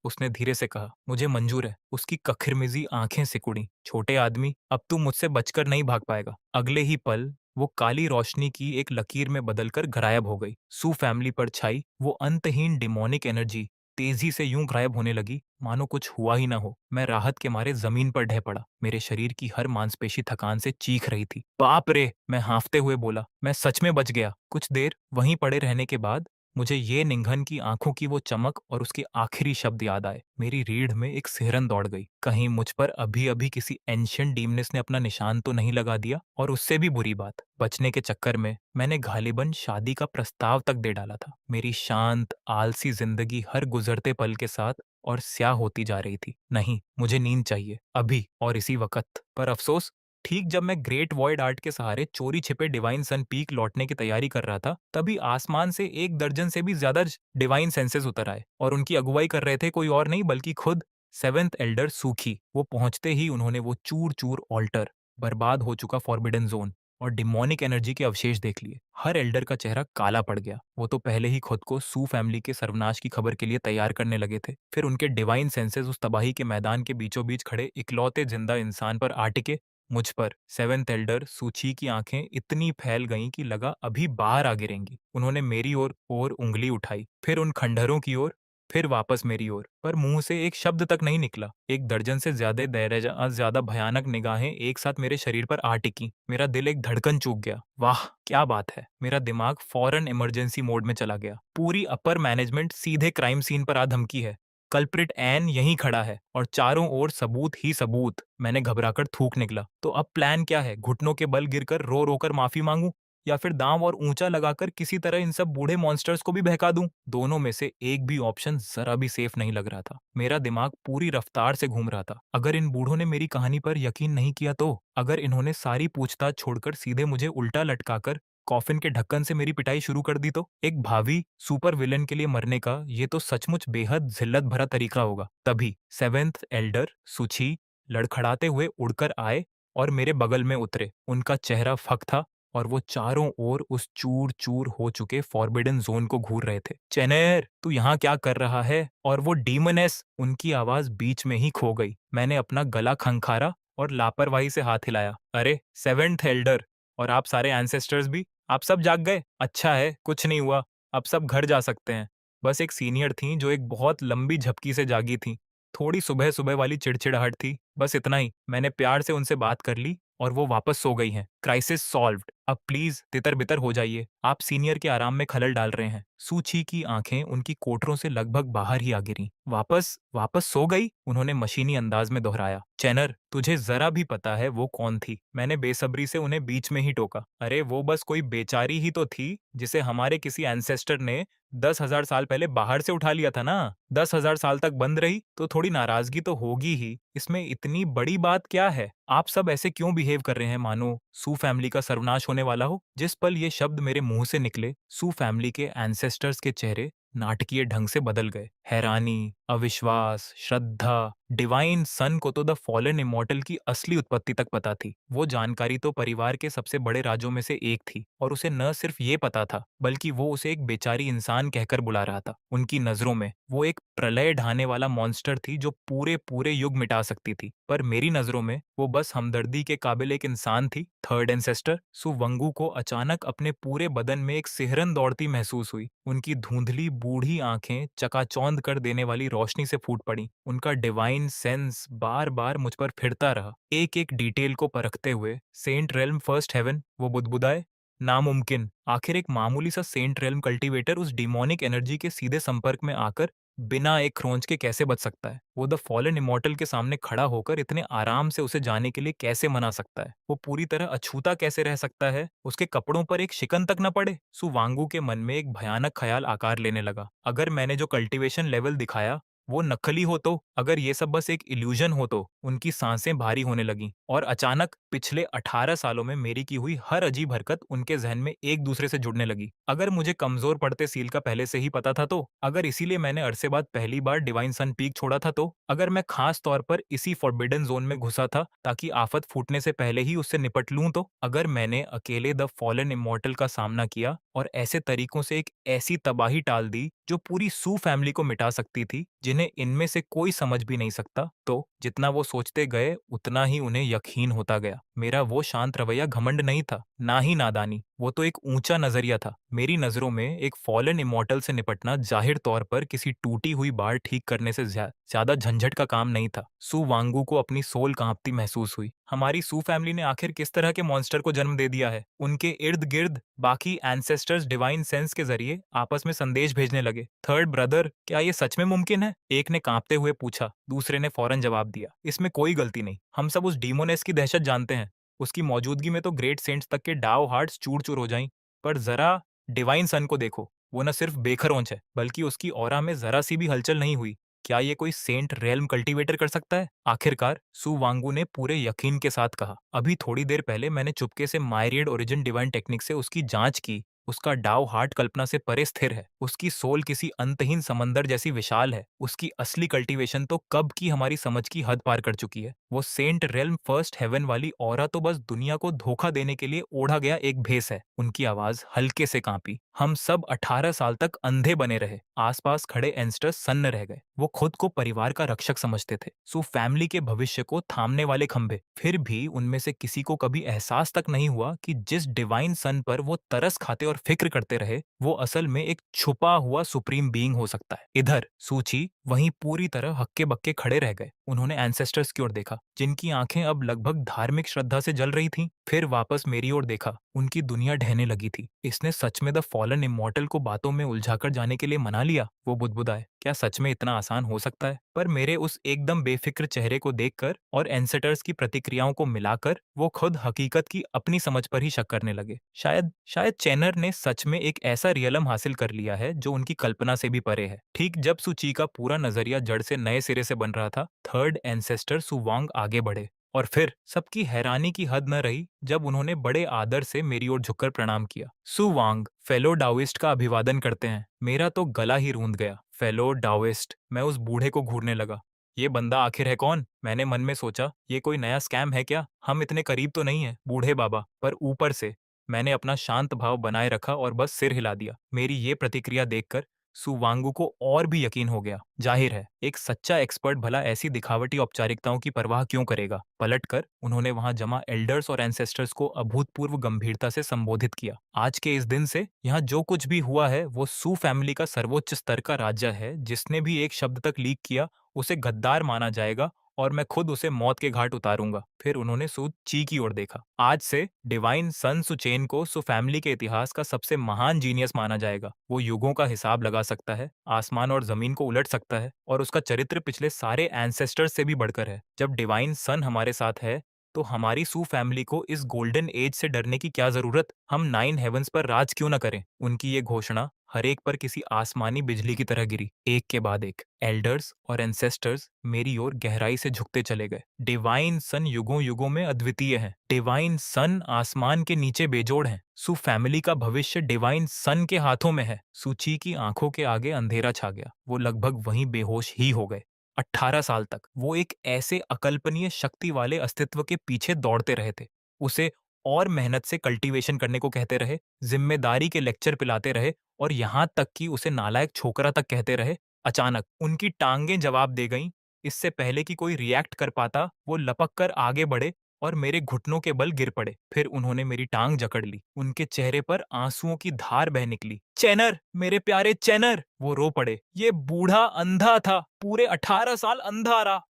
उसने धीरे से कहा, मुझे मंजूर है। उसकी कखिरमिजी आंखें सिकुड़ी। छोटे आदमी, अब तू मुझसे बचकर नहीं भाग पाएगा। अगले ही पल वो काली रोशनी की एक लकीर में बदलकर गायब हो गई। सू फैमिली पर छाई वो अंतहीन डिमोनिक एनर्जी तेजी से यूं गायब होने लगी मानो कुछ हुआ ही ना हो। मैं राहत के मारे जमीन पर ढह पड़ा। मेरे शरीर की हर मांसपेशी थकान से चीख रही थी। बाप रे! मैं हांफते हुए बोला, मैं सच में बच गया। कुछ देर वहीं पड़े रहने के बाद मुझे ये निंघन की आंखों की वो चमक और उसके आखिरी शब्द याद आए। मेरी रीढ़ में एक सिहरन दौड़ गई। कहीं मुझ पर अभी अभी किसी एंशिएंट डीमनेस ने अपना निशान तो नहीं लगा दिया? और उससे भी बुरी बात, बचने के चक्कर में मैंने गालिबन शादी का प्रस्ताव तक दे डाला था। मेरी शांत आलसी जिंदगी हर गुजरते पल के साथ और स्याह होती जा रही थी। नहीं, मुझे नींद चाहिए, अभी और इसी वक्त। पर अफसोस, ठीक जब मैं ग्रेट वॉइड आर्ट के सहारे चोरी छिपे डिवाइन सन पीक लौटने की तैयारी कर रहा था, तभी आसमान से 1 दर्जन से भी ज्यादा डिवाइन सेंसेस उतर आए और उनकी अगुवाई कर रहे थे कोई और नहीं बल्कि खुद सेवेंथ एल्डर सूखी। वो पहुंचते ही उन्होंने वो चूर चूर ऑल्टर, बर्बाद हो चुका फॉरबिडन जोन और डिमोनिक एनर्जी के अवशेष देख लिए। हर एल्डर का चेहरा काला पड़ गया। वो तो पहले ही खुद को सू फैमिली के सर्वनाश की खबर के लिए तैयार करने लगे थे। फिर उनके डिवाइन सेंसेस उस तबाही के मैदान के बीचों बीच खड़े इकलौते जिंदा इंसान पर आ टिके, मुझ पर। सेवेंथ एल्डर सूची की आंखें इतनी फैल गईं कि लगा अभी बाहर आ गिरेंगी। उन्होंने मेरी ओर उंगली उठाई, फिर उन खंडहरों की ओर, फिर वापस मेरी ओर, पर मुंह से एक शब्द तक नहीं निकला। 1 दर्जन से ज्यादा भयानक निगाहें एक साथ मेरे शरीर पर आ टिकी। मेरा दिल एक धड़कन चूक गया। वाह क्या बात है! मेरा दिमाग फौरन इमरजेंसी मोड में चला गया। पूरी अपर मैनेजमेंट सीधे क्राइम सीन पर आ धमकी है। कल्प्रिट एन यहीं खड़ा है और चारों ओर सबूत ही सबूत। मैंने घबराकर थूक निकला। तो अब प्लान क्या है? घुटनों के बल गिरकर रो रो कर माफी मांगूं या फिर दांव और ऊंचा लगाकर किसी तरह इन सब बूढ़े मॉन्स्टर्स को भी बहका दूं? दोनों में से एक भी ऑप्शन जरा भी सेफ नहीं लग रहा था। मेरा दिमाग पूरी रफ्तार से घूम रहा था। अगर इन बूढ़ों ने मेरी कहानी पर यकीन नहीं किया तो? अगर इन्होंने सारी पूछताछ छोड़कर सीधे मुझे उल्टा लटकाकर कॉफिन के ढक्कन से मेरी पिटाई शुरू कर दी तो? एक भावी सुपर विलन के लिए मरने का ये तो सचमुच बेहद जिल्लत भरा तरीका होगा। तभी सेवेंथ एल्डर सुची लड़खड़ाते हुए उड़कर आए और मेरे बगल में उतरे। उनका चेहरा फक था और वो चारों ओर उस चूर चूर हो चुके फॉरबिडन जोन को घूर रहे थे। चेनेर, तू यहाँ क्या कर रहा है? और वो डीमनेस, उनकी आवाज बीच में ही खो गई। मैंने अपना गला खंखारा और लापरवाही से हाथ हिलाया। अरे सेवेंथ एल्डर और आप सारे एंसेस्टर्स भी, आप सब जाग गए? अच्छा है, कुछ नहीं हुआ। अब सब घर जा सकते हैं। बस एक सीनियर थी जो एक बहुत लंबी झपकी से जागी थी। थोड़ी सुबह सुबह वाली चिड़चिड़ाहट थी, बस इतना ही। मैंने प्यार से उनसे बात कर ली और वो वापस सो गई हैं। Crisis solved. अब प्लीज तितर बितर हो जाइए। आप सीनियर के आराम में खलल डाल रहे हैं। सूची की आंखें उनकी कोटरों से लगभग बाहर ही आ गिरी। वापस वापस सो गई? उन्होंने मशीनी अंदाज में दोहराया। चैनर, तुझे जरा भी पता है वो कौन थी? मैंने बेसब्री से उन्हें बीच में ही टोका। अरे वो बस कोई बेचारी ही तो थी जिसे हमारे किसी एंसेस्टर ने 10,000 साल पहले बाहर से उठा लिया था ना। 10,000 साल तक बंद रही तो थोड़ी नाराजगी तो होगी ही। इसमें इतनी बड़ी बात क्या है? आप सब ऐसे क्यों बिहेव कर रहे हैं मानो सू फैमिली का सर्वनाश होने वाला हो? जिस पल ये शब्द मेरे मुंह से निकले, सू फैमिली के एंसेस्टर्स के चेहरे नाटकीय ढंग से बदल गए। हैरानी, अविश्वास, श्रद्धा, डिवाइन सन को तो द फॉलन इमॉर्टल की असली उत्पत्ति तक पता थी। वो जानकारी तो परिवार के सबसे बड़े राजों में से एक थी और उसे न सिर्फ ये पता था, बल्कि वो उसे एक बेचारी इंसान कहकर बुला रहा था। उनकी नजरों में वो एक प्रलय ढाने वाला मॉन्स्टर थी जो पूरे पूरे युग मिटा सकती थी। पर मेरी नजरों में वो बस हमदर्दी के काबिल एक इंसान थी। थर्ड एंसेस्टर सुवंगू को अचानक अपने पूरे बदन में एक सिहरन दौड़ती महसूस हुई। उनकी धुंधली बूढ़ी आंखें चकाचौंध कर देने वाली रोशनी से फूट पड़ी। उनका डिवाइन सेंस बार बार मुझ पर फिरता रहा, एक एक डिटेल को परखते हुए। सेंट रेल्म फर्स्ट हेवन, वो बुदबुदाए। नामुमकिन। आखिर एक मामूली सा सेंट रेल्म कल्टीवेटर उस डिमोनिक एनर्जी के सीधे संपर्क में आकर बिना एक खरोंच के कैसे बच सकता है? वो द फॉलन इमॉर्टल के सामने खड़ा होकर इतने आराम से उसे जाने के लिए कैसे मना सकता है? वो पूरी तरह अछूता कैसे रह सकता है? उसके कपड़ों पर एक शिकन तक न पड़े? सुवांगू के मन में एक भयानक ख्याल आकार लेने लगा। अगर मैंने जो कल्टीवेशन लेवल दिखाया वो नकली हो तो? अगर ये सब बस एक इल्यूजन हो तो? उनकी सांसें भारी होने लगीं और अचानक पिछले 18 सालों में मेरी की हुई हर अजीब हरकत उनके जहन में एक दूसरे से जुड़ने लगी। अगर मुझे कमजोर पड़ते सील का पहले से ही पता था तो? अगर इसीलिए मैंने अरसे बाद पहली बार डिवाइन सन पीक छोड़ा था तो? अगर मैं खास तौर पर इसी फॉरबिडन जोन में घुसा था ताकि आफत फूटने से पहले ही उससे निपट लूं तो? अगर मैंने अकेले द फॉलन इमॉर्टल का सामना किया और ऐसे तरीकों से एक ऐसी तबाही टाल दी जो पूरी सू फैमिली को मिटा सकती थी, जिन्हें इनमें से कोई समझ भी नहीं सकता, तो जितना वो सोचते गए उतना ही उन्हें यकीन होता गया। मेरा वो शांत रवैया घमंड नहीं था, ना ही नादानी, वो तो एक ऊंचा नजरिया था। मेरी नजरों में एक फॉलन इमॉर्टल से निपटना जाहिर तौर पर किसी टूटी हुई बार ठीक करने से ज्यादा झंझट का काम नहीं था। सू वांगू को अपनी सोल कांपती महसूस हुई। हमारी सू फैमिली ने आखिर किस तरह के मॉन्स्टर को जन्म दे दिया है? उनके इर्द गिर्द बाकी एंसेस्टर्स डिवाइन सेंस के जरिए आपस में संदेश भेजने लगे। थर्ड ब्रदर, क्या ये सच में मुमकिन है? एक ने कांपते हुए पूछा। दूसरे ने फौरन जवाब दिया, इसमें कोई गलती नहीं। हम सब उस डीमोनेस की दहशत जानते हैं। उसकी मौजूदगी में तो ग्रेट सेंट्स तक के डाव हार्ट्स चूर चूर हो जाएं। पर जरा डिवाइन सन को देखो, वो न सिर्फ बेखरोंच है बल्कि उसकी ऑरा में जरा सी भी हलचल नहीं हुई। क्या ये कोई सेंट रेल्म कल्टीवेटर कर सकता है? आखिरकार सु वांगू ने पूरे यकीन के साथ कहा। अभी थोड़ी देर पहले मैंने चुपके से मायरियड ओरिजिन डिवाइन टेक्निक से उसकी जांच की। उसका डाव हार्ट कल्पना से परे स्थिर है। उसकी सोल किसी अंतहीन समंदर जैसी विशाल है। उसकी असली कल्टीवेशन तो कब की हमारी समझ की हद पार कर चुकी है। वो सेंट रेल्म फर्स्ट हेवन वाली ऑरा तो बस दुनिया को धोखा देने के लिए ओढ़ा गया एक भेस है। उनकी आवाज हल्के से कांपी। हम सब 18 साल तक अंधे बने रहे। आसपास खड़े एंस्टर्स सन्न रह गए। वो खुद को परिवार का रक्षक समझते थे, सो फैमिली के भविष्य को थामने वाले खंभे। फिर भी उनमें से किसी को कभी एहसास तक नहीं हुआ कि जिस डिवाइन सन पर वो तरस खाते और फिक्र करते रहे, वो असल में एक छुपा हुआ सुप्रीम बीइंग हो सकता है। इधर सूची वहीं पूरी तरह हक्के बक्के खड़े रह गए। उन्होंने एंसेस्टर्स की ओर देखा, जिनकी आंखें अब लगभग धार्मिक श्रद्धा से जल रही थीं। फिर वापस मेरी ओर देखा। उनकी दुनिया ढहने लगी थी। इसने सच में द फॉलन इमॉर्टल को बातों में उलझाकर जाने के लिए मना लिया? वो बुदबुदाए। क्या सच में इतना आसान हो सकता है? पर मेरे उस एकदम बेफिक्र चेहरे को देखकर और एंसेटर्स की प्रतिक्रियाओं को मिलाकर वो खुद हकीकत की अपनी समझ पर ही शक करने लगे। शायद शायद चैनर ने सच में एक ऐसा रियलम हासिल कर लिया है जो उनकी कल्पना से भी परे है। ठीक जब सुची का पूरा नजरिया जड़ से नए सिरे से बन रहा था, थर्ड एंसेस्टर सुवांग आगे बढ़े। और फिर सबकी हैरानी की हद न रही जब उन्होंने बड़े आदर से मेरी ओर झुककर प्रणाम किया। सुवांग, फेलो डाओइस्ट का अभिवादन करते हैं। मेरा तो गला ही रूंध गया। फेलो डाओइस्ट। मैं उस बूढ़े को घूरने लगा। ये बंदा आखिर है कौन? मैंने मन में सोचा, ये कोई नया स्कैम है क्या? हम इतने करीब तो नहीं है बूढ़े बाबा। पर ऊपर से मैंने अपना शांत भाव बनाए रखा और बस सिर हिला दिया। मेरी ये प्रतिक्रिया देखकर सुवांगू को और भी यकीन हो गया। जाहिर है, एक सच्चा एक्सपर्ट भला ऐसी दिखावटी औपचारिकताओं की परवाह क्यों करेगा। पलटकर उन्होंने वहां जमा एल्डर्स और एंसेस्टर्स को अभूतपूर्व गंभीरता से संबोधित किया। आज के इस दिन से यहाँ जो कुछ भी हुआ है वो सू फैमिली का सर्वोच्च स्तर का राज्य है। जिसने भी एक शब्द तक लीक किया उसे गद्दार माना जाएगा और मैं खुद उसे मौत के घाट उतारूंगा। फिर उन्होंने सु ची की ओर देखा। आज से डिवाइन सन सुचेन को सु फैमिली के इतिहास का सबसे महान जीनियस माना जाएगा। वो युगों का हिसाब लगा सकता है, आसमान और जमीन को उलट सकता है और उसका चरित्र पिछले सारे एंसेस्टर्स से भी बढ़कर है। जब डिवाइन सन हमारे साथ है तो हमारी सू फैमिली को इस गोल्डन एज से डरने की क्या जरूरत? हम नाइन हेवंस पर राज क्यों न करें? उनकी ये घोषणा हर एक पर किसी आसमानी बिजली की तरह गिरी, एक के बाद एक। एल्डर्स और एंसेस्टर्स मेरी ओर गहराई से झुकते चले गए। डिवाइन सन युगों युगों में अद्वितीय है। डिवाइन सन आसमान के नीचे बेजोड़ है। सु फैमिली का भविष्य डिवाइन सन के हाथों में है। सूची की आंखों के आगे अंधेरा छा गया। वो लगभग वहीं बेहोश ही हो गए। 18 साल तक वो एक ऐसे अकल्पनीय शक्ति वाले अस्तित्व के पीछे दौड़ते रहे थे। उसे और मेहनत से कल्टीवेशन करने को कहते रहे, जिम्मेदारी के लेक्चर पिलाते रहे और यहाँ तक कि उसे नालायक छोकरा तक कहते रहे। अचानक उनकी टांगें जवाब दे गईं। इससे पहले कि कोई रिएक्ट कर पाता, वो लपक कर आगे बढ़े और मेरे घुटनों के बल गिर पड़े। फिर उन्होंने मेरी टांग जकड़ ली। उनके चेहरे पर आंसुओं की धार बह निकली। चैनर, मेरे प्यारे चैनर, वो रो पड़े। ये बूढ़ा अंधा था, पूरे 18 साल अंधा रहा।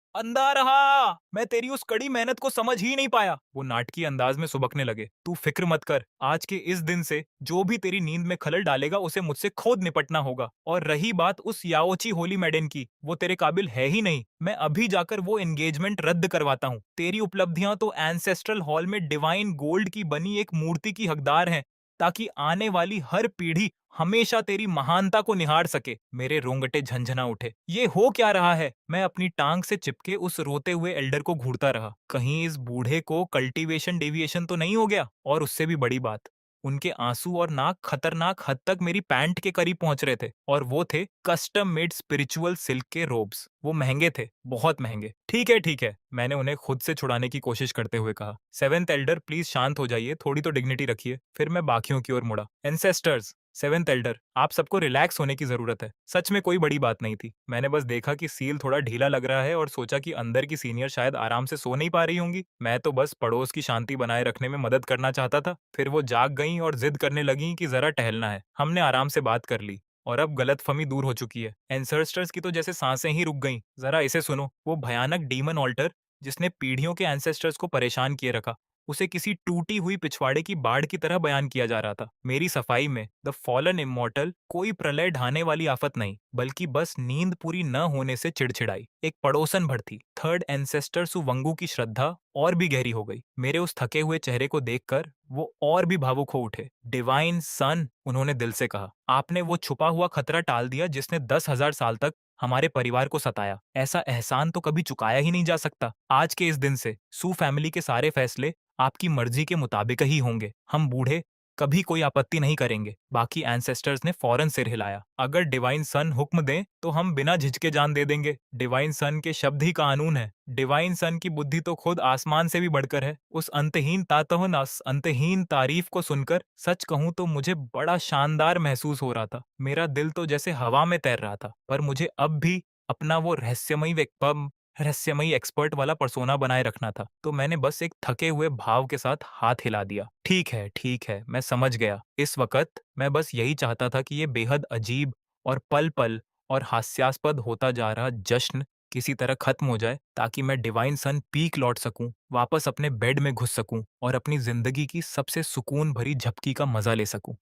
मैं तेरी उस कड़ी मेहनत को समझ ही नहीं पाया। वो नाटकीय अंदाज में सुबकने लगे। तू फिक्र मत कर, आज के इस दिन से जो भी तेरी नींद में खलल डालेगा उसे मुझसे खुद निपटना होगा। और रही बात उस याओची होली मैडन की, वो तेरे काबिल है ही नहीं। मैं अभी जाकर वो एंगेजमेंट रद्द करवाता हूँ। तेरी उपलब्धियां तो एंसेस्ट्रल हॉल में डिवाइन गोल्ड की बनी एक मूर्ति की हकदार हैं, ताकि आने वाली हर पीढ़ी हमेशा तेरी महानता को निहार सके। मेरे रोंगटे झंझना उठे। ये हो क्या रहा है? मैं अपनी टांग से चिपके उस रोते हुए एल्डर को घूरता रहा। कहीं इस बूढ़े को कल्टीवेशन डेविएशन तो नहीं हो गया? और उससे भी बड़ी बात, उनके आंसू और नाक खतरनाक हद तक मेरी पैंट के करीब पहुंच रहे थे। और वो थे कस्टम मेड स्पिरिचुअल सिल्क के रोब्स। वो महंगे थे, बहुत महंगे। ठीक है, मैंने उन्हें खुद से छुड़ाने की कोशिश करते हुए कहा। सेवेंथ एल्डर, प्लीज शांत हो जाइए, थोड़ी तो डिग्निटी रखिए। फिर मैं बाकियों की ओर मुड़ा। एंसेस्टर्स, सेवेंथ एल्डर, आप सबको रिलैक्स होने की जरूरत है। सच में कोई बड़ी बात नहीं थी। मैंने बस देखा कि सील थोड़ा ढीला लग रहा है और सोचा कि अंदर की सीनियर शायद आराम से सो नहीं पा रही होंगी। मैं तो बस पड़ोस की शांति बनाए रखने में मदद करना चाहता था। फिर वो जाग गईं और जिद करने लगीं कि जरा टहलना है। हमने आराम से बात कर ली और अब गलतफहमी दूर हो चुकी है। एंसेस्टर्स की तो जैसे सांसें ही रुक गईं। जरा इसे सुनो। वो भयानक डीमन ऑल्टर जिसने पीढ़ियों के एंसेस्टर्स को परेशान किए रखा, उसे किसी टूटी हुई पिछवाड़े की बाढ़ की तरह बयान किया जा रहा था। मेरी सफाई में द फॉलन इमॉर्टल कोई प्रलय ढाने वाली आफत नहीं, बल्कि बस नींद पूरी न होने से चिड़चिड़ाई एक पड़ोसन भड़थी। थर्ड एंसेस्टर सुवंगू की श्रद्धा और भी गहरी हो गई। मेरे उस थके हुए चेहरे को देखकर वो और भी भावुक हो उठे। डिवाइन सन, उन्होंने दिल से कहा, आपने वो छुपा हुआ खतरा टाल दिया जिसने 10,000 साल तक हमारे परिवार को सताया। ऐसा एहसान तो कभी चुकाया ही नहीं जा सकता। आज के इस दिन से सू फैमिली के सारे फैसले आपकी मर्जी के मुताबिक ही होंगे। हम बूढ़े कभी कोई आपत्ति नहीं करेंगे। बाकी एंसेस्टर्स ने फौरन सिर हिलाया। अगर डिवाइन सन हुक्म दें तो हम बिना झिझके जान दे देंगे। डिवाइन सन के शब्द ही कानून है। डिवाइन सन की बुद्धि तो खुद आसमान से भी बढ़कर है। उस अंतहीन तारीफ को सुनकर सच कहूं तो मुझे बड़ा शानदार महसूस हो रहा था। मेरा दिल तो जैसे हवा में तैर रहा था। पर मुझे अब भी अपना वो रहस्यमयी एक्सपर्ट वाला पर्सोना बनाए रखना था। तो मैंने बस एक थके हुए भाव के साथ हाथ हिला दिया। ठीक है, मैं समझ गया। इस वक्त मैं बस यही चाहता था कि ये बेहद अजीब और पल-पल और हास्यास्पद होता जा रहा जश्न किसी तरह खत्म हो जाए, ताकि मैं डिवाइन सन पीक लौट सकूं, वापस अपने बेड में घुस सकूं और अपनी जिंदगी की सबसे सुकून भरी झपकी का मजा ले सकूं।